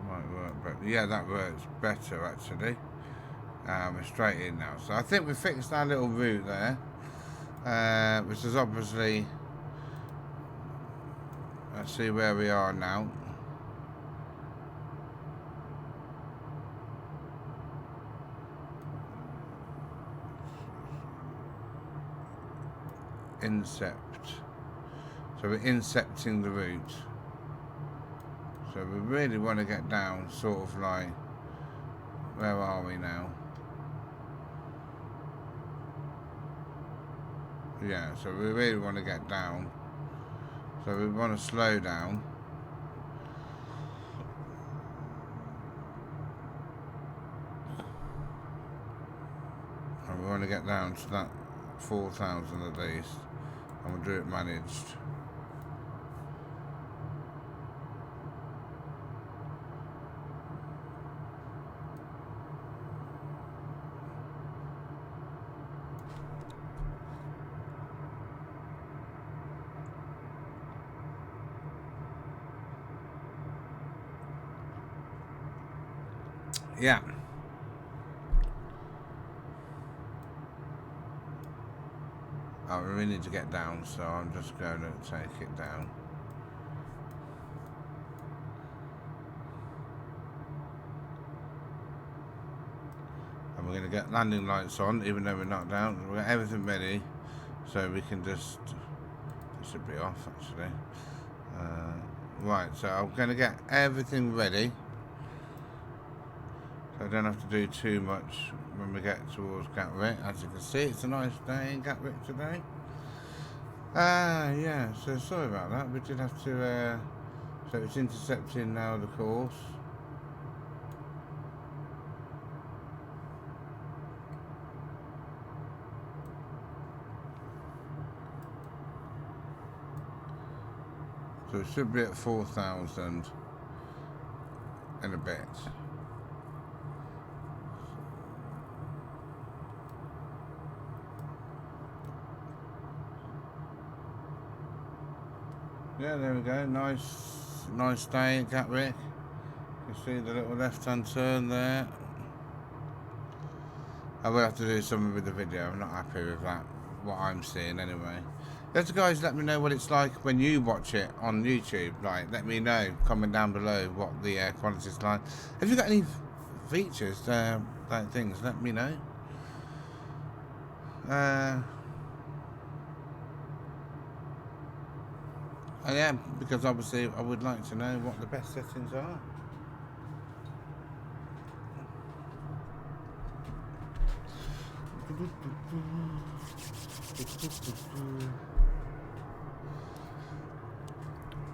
Might work, but yeah, that works better actually. We're straight in now. So I think we fixed our little route there, which is obviously, let's see where we are now. Incept. So we're incepting the route. So we really want to get down sort of like, where are we now? Yeah, so we really want to get down. So we want to slow down. And we want to get down to that 4,000 at least. And we'll do it managed. Yeah. I really need to get down, so I'm just going to take it down. And we're going to get landing lights on, even though we're not down. We've got everything ready, so we can just... It should be off, actually. Right, so I'm going to get everything ready. So I don't have to do too much when we get towards Gatwick. As you can see, it's a nice day in Gatwick today. Yeah, so sorry about that. We did have to, so it's intercepting now the course. So it should be at 4,000 in a bit. Yeah, there we go. Nice day at Gatwick. You can see the little left-hand turn there. I will have to do something with the video. I'm not happy with that. What I'm seeing anyway. Just guys, let me know what it's like when you watch it on YouTube. Like, let me know. Comment down below what the quality is like. Have you got any features, like things? Let me know. Yeah, because obviously I would like to know what the best settings are.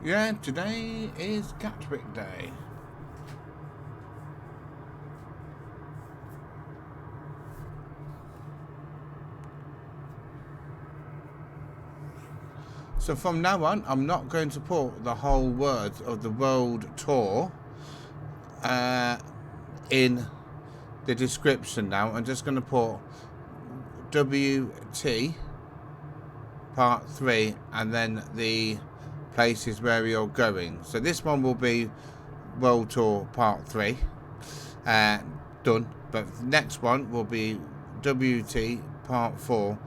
Yeah, today is Gatwick Day. So from now on, I'm not going to put the whole words of the world tour in the description now. I'm just going to put WT Part 3 and then the places where you're going. So this one will be World Tour Part 3 done, but the next one will be WT Part 4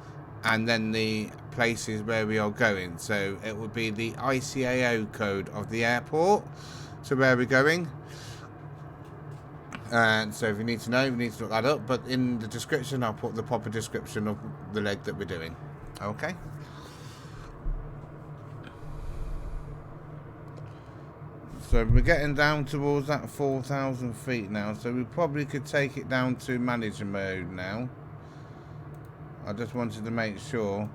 and then the places where we are going. So it would be the ICAO code of the airport, so where we're going. And so if you need to know, you need to look that up, but in the description I'll put the proper description of the leg that we're doing. Okay. So we're getting down towards that 4,000 feet now, so we probably could take it down to manager mode now. I just wanted to make sure.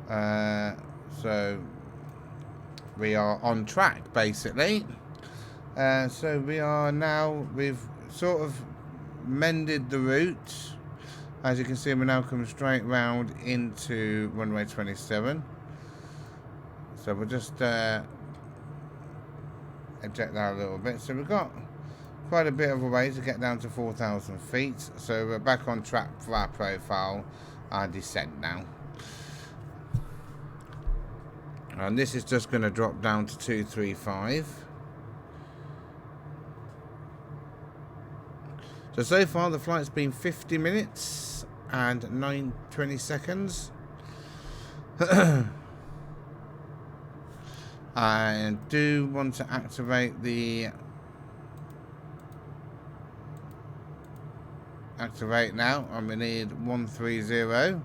So we are on track basically. So we are now, we've sort of mended the route. As you can see, we're now coming straight round into runway 27. So we'll just eject that a little bit. So we've got quite a bit of a way to get down to 4,000 feet. So we're back on track for our profile and descent now. And this is just going to drop down to 235. So far the flight's been 50 minutes and 20 seconds. I do want to activate the activate now, and we need 130.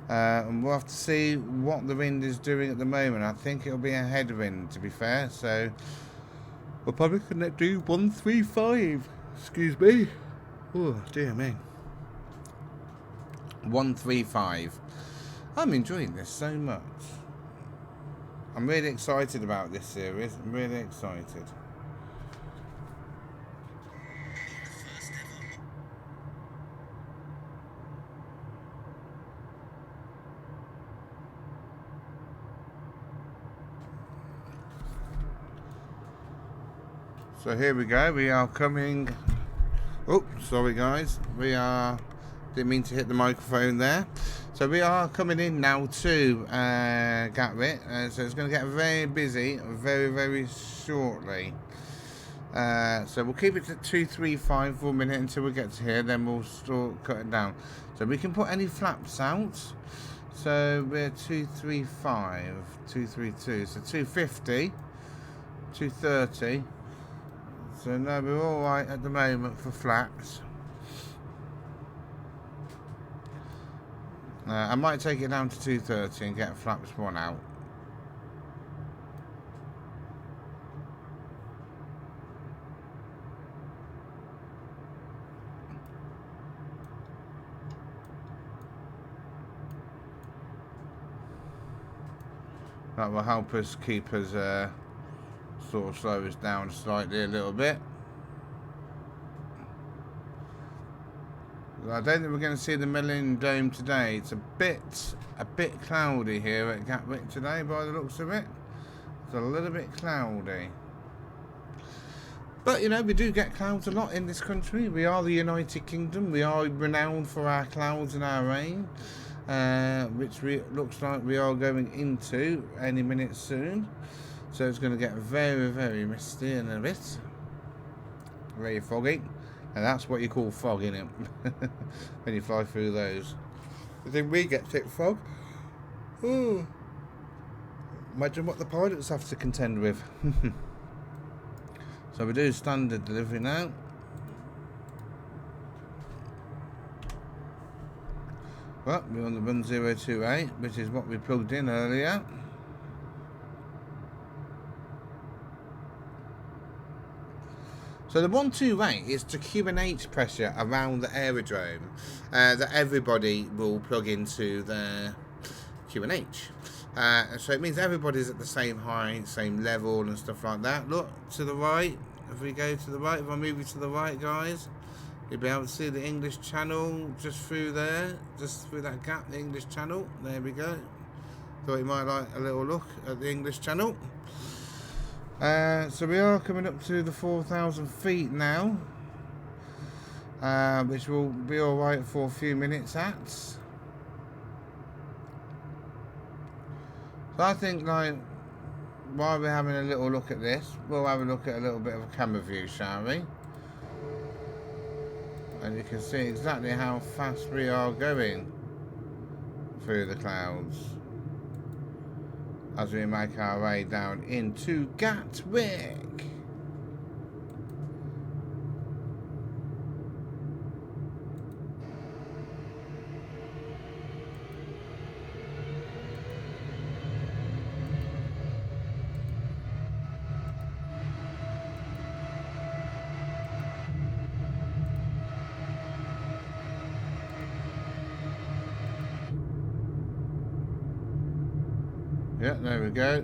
And we'll have to see what the wind is doing at the moment. I think it'll be a headwind, to be fair, so we're probably going to do 135. Excuse me. Oh dear me. 135. I'm enjoying this so much. I'm really excited about this series. I'm really excited. So here we go. We are coming. Oh, sorry guys. We are. Didn't mean to hit the microphone there. So we are coming in now to Gatwick. So it's going to get very busy very, very shortly. So we'll keep it at 235 for a minute until we get to here. Then we'll start cutting down. So we can put any flaps out. So we're 235, 232. So 250, 230. So no, we're all right at the moment for flaps. I might take it down to 230 and get flaps 1 out. That will help us keep us sort of slow us down slightly a little bit. I don't think we're going to see the Millennium Dome today. It's a bit cloudy here at Gatwick today by the looks of it. It's a little bit cloudy. But, you know, we do get clouds a lot in this country. We are the United Kingdom. We are renowned for our clouds and our rain, which looks like we are going into any minute soon. So it's going to get very, very misty in a bit. Very foggy. And that's what you call fog, innit? When you fly through those. You think we get thick fog? Ooh. Imagine what the pilots have to contend with. So we do standard delivery now. Well, we're on the 1028, which is what we plugged in earlier. So the 128 is the Q&H pressure around the aerodrome that everybody will plug into their Q&H. So it means everybody's at the same height, same level and stuff like that. Look, to the right, if we go to the right, if I move you to the right, guys, you'll be able to see the English Channel just through there, just through that gap, the English Channel. There we go. Thought you might like a little look at the English Channel. So we are coming up to the 4,000 feet now, which will be alright for a few minutes at. So I think, like, while we're having a little look at this, we'll have a look at a little bit of a camera view, shall we? And you can see exactly how fast we are going through the clouds as we make our way down into Gatwick. Yeah, there we go.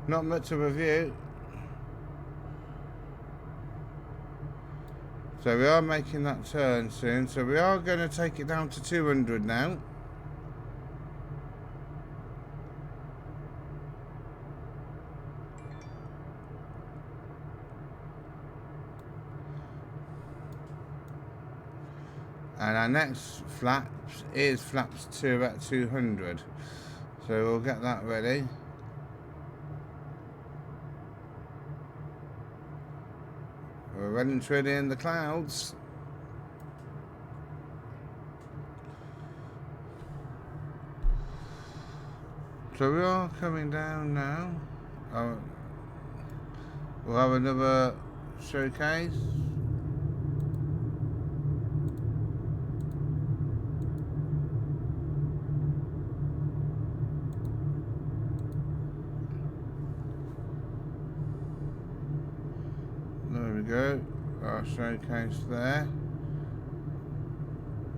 Not much of a view. So we are making that turn soon. So we are going to take it down to 200 now. And our next flaps is flaps 2 at 200. So we'll get that ready. We're running trailing in the clouds. So we are coming down now. We'll have another showcase. Go, our showcase there.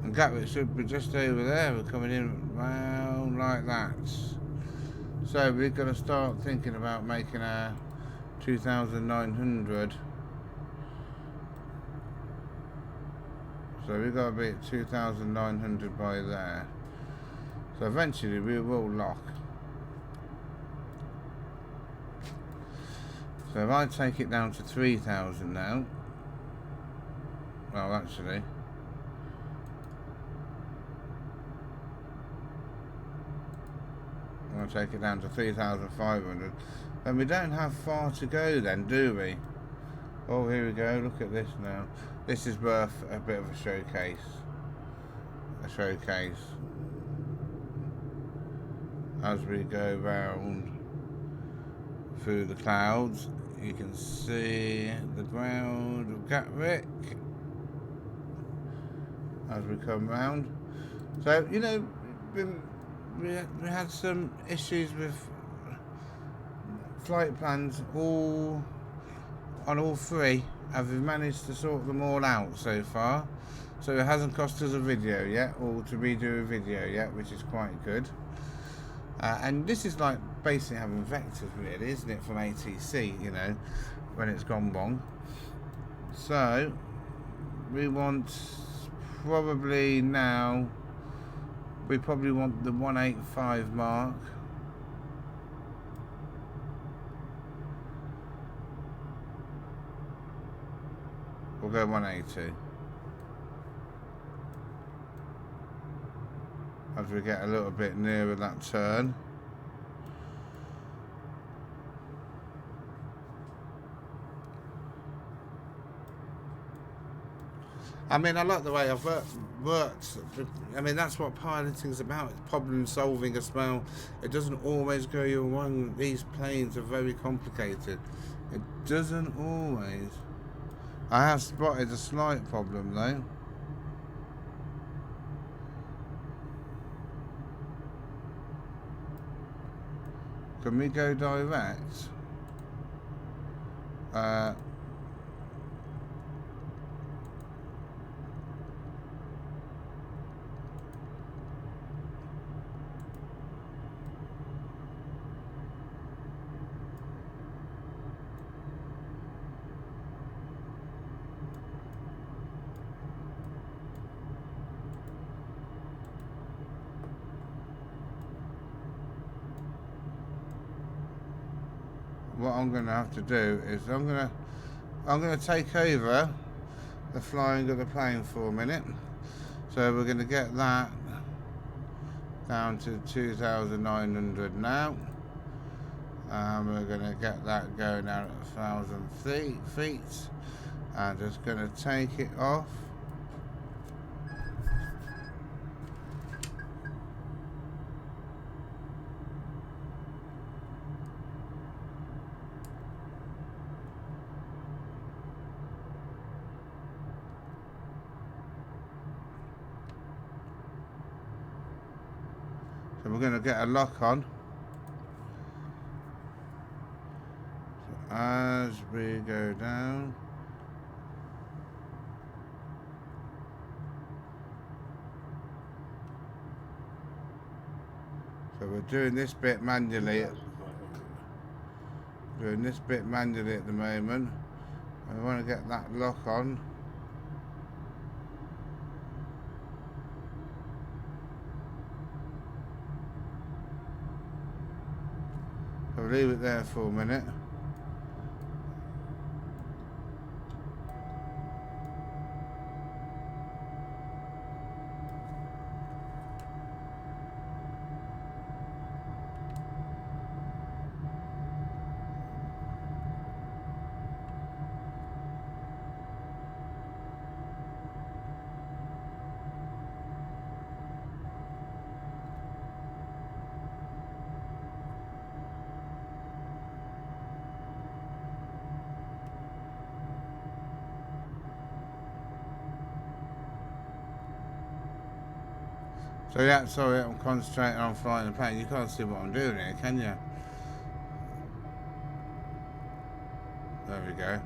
And Gatwick should be just over there. We're coming in round like that. So we're going to start thinking about making our 2,900. So we've got to be at 2,900 by there. So eventually we will lock. So if I take it down to 3,000 now, well actually, I'll take it down to 3,500, then we don't have far to go then, do we? Oh, here we go, look at this now. This is worth a bit of a showcase. As we go round through the clouds. You can see the ground of Gatwick as we come round. So, you know, we had some issues with flight plans on all three, and we've managed to sort them all out so far. So it hasn't cost us a video yet, or to redo a video yet, which is quite good. And this is like basically having vectors, really, isn't it, from ATC, you know, when it's gone wrong. So we want probably now, we probably want the 185 mark. We'll go 180 as we get a little bit nearer that turn. I mean, I like the way I've worked. I mean, that's what piloting's about. It's problem solving as well. It doesn't always go your way. These planes are very complicated. It doesn't always. I have spotted a slight problem though. Can we go direct? What I'm going to have to do is I'm going to take over the flying of the plane for a minute. So we're going to get that down to 2,900 now. We're going to get that going out at 1,000 feet. I'm just going to take it off. So we're going to get a lock on. So as we go down, so we're doing this bit manually. Doing this bit manually at the moment. And we want to get that lock on. I'll leave it there for a minute. So yeah, sorry, I'm concentrating on flying the plane. You can't see what I'm doing here, can you? There we go.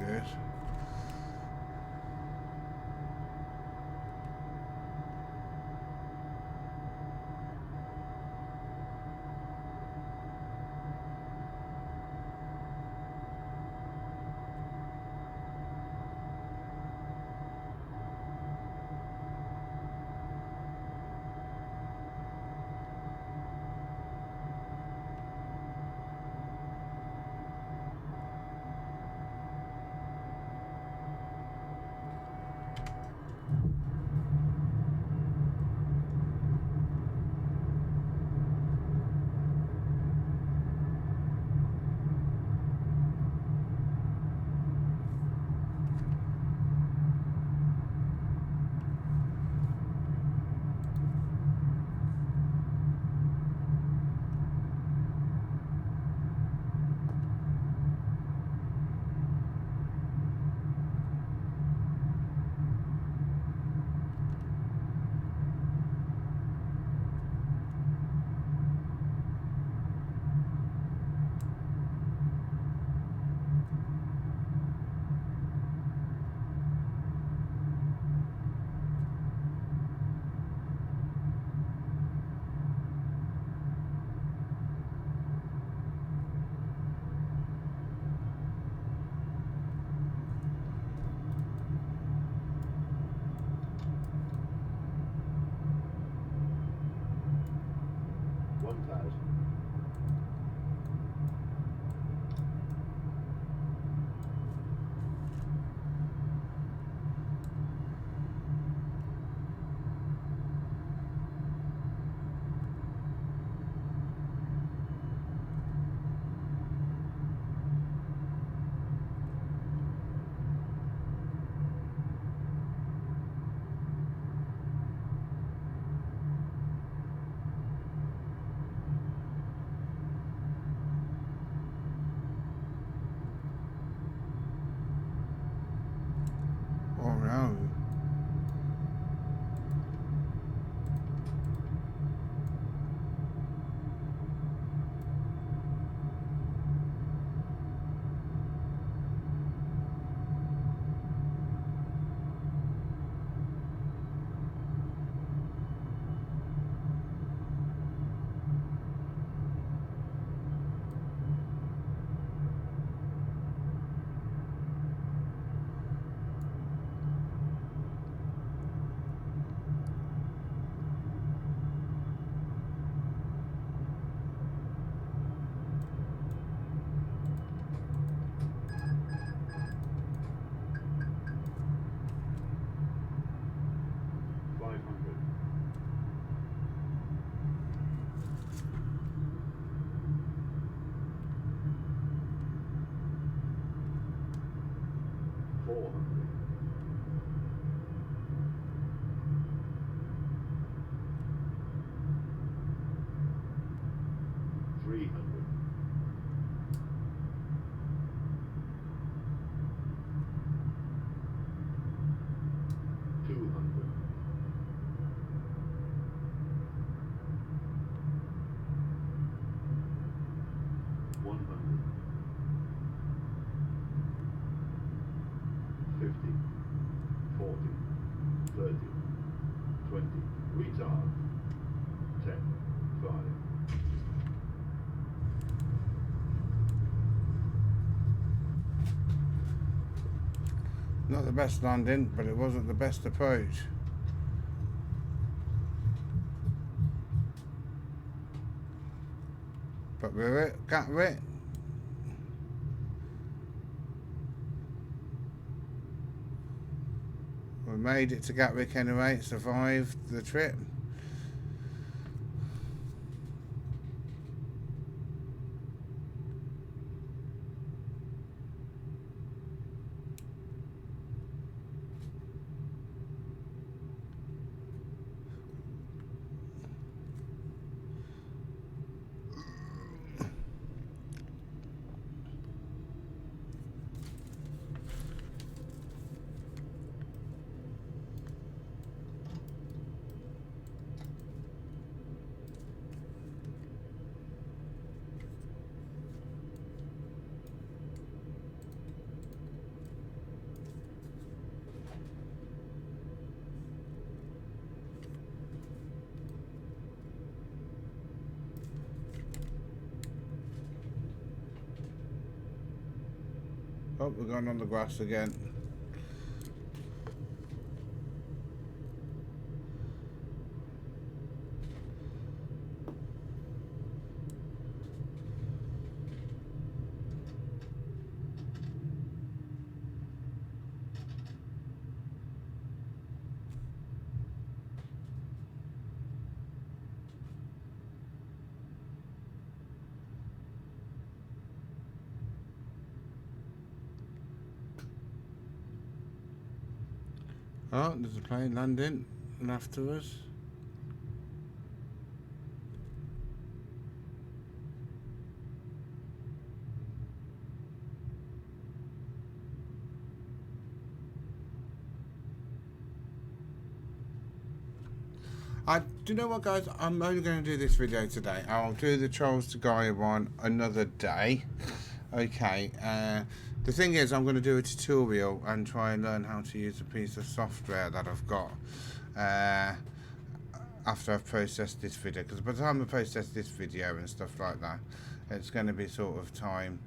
good. Oh no. Not the best landing, but it wasn't the best approach. But we're at Gatwick. We made it to Gatwick anyway, survived the trip. Oh, we're going on the grass again. Oh, there's a plane landing after us. Do you know what, guys? I'm only going to do this video today. I'll do the Charles de Gaulle one another day. Okay. The thing is, I'm going to do a tutorial and try and learn how to use a piece of software that I've got after I've processed this video. Because by the time I process this video and stuff like that, it's going to be sort of time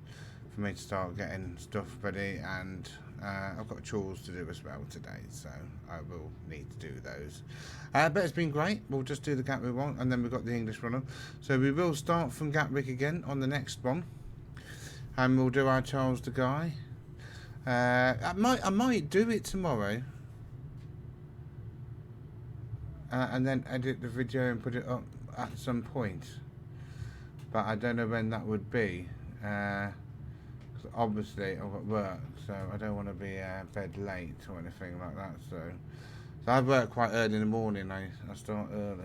for me to start getting stuff ready, and I've got chores to do as well today, so I will need to do those. But it's been great. We'll just do the Gatwick one, and then we've got the English one on. So we will start from Gatwick again on the next one, and we'll do our Charles de Gaulle. I might do it tomorrow, and then edit the video and put it up at some point. But I don't know when that would be. Obviously I've got work, so I don't want to be bed late or anything like that. So I work quite early in the morning. I start early.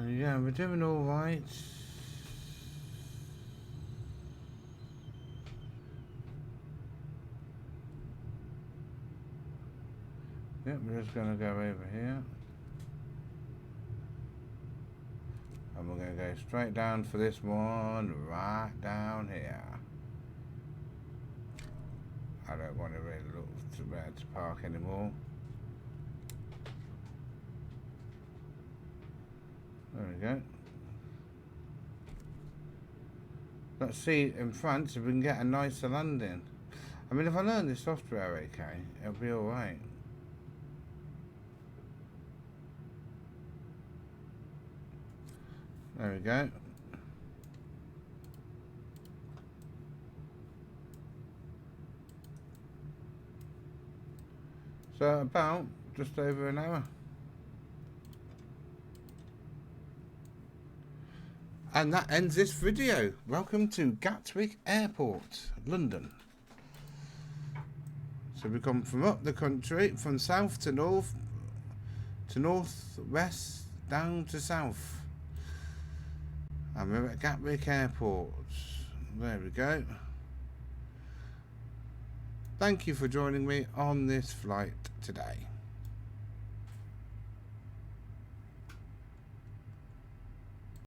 Yeah, we're doing all right. Yep, we're just going to go over here. And we're going to go straight down for this one, right down here. I don't want to really look to where to park anymore. There we go. Let's see in France if we can get a nicer landing. I mean, if I learn this software okay, it'll be alright. There we go. So about just over an hour. And that ends this video. Welcome to Gatwick Airport, London. So we've come from up the country, from south to north, west, down to south. And we're at Gatwick Airport. There we go. Thank you for joining me on this flight today.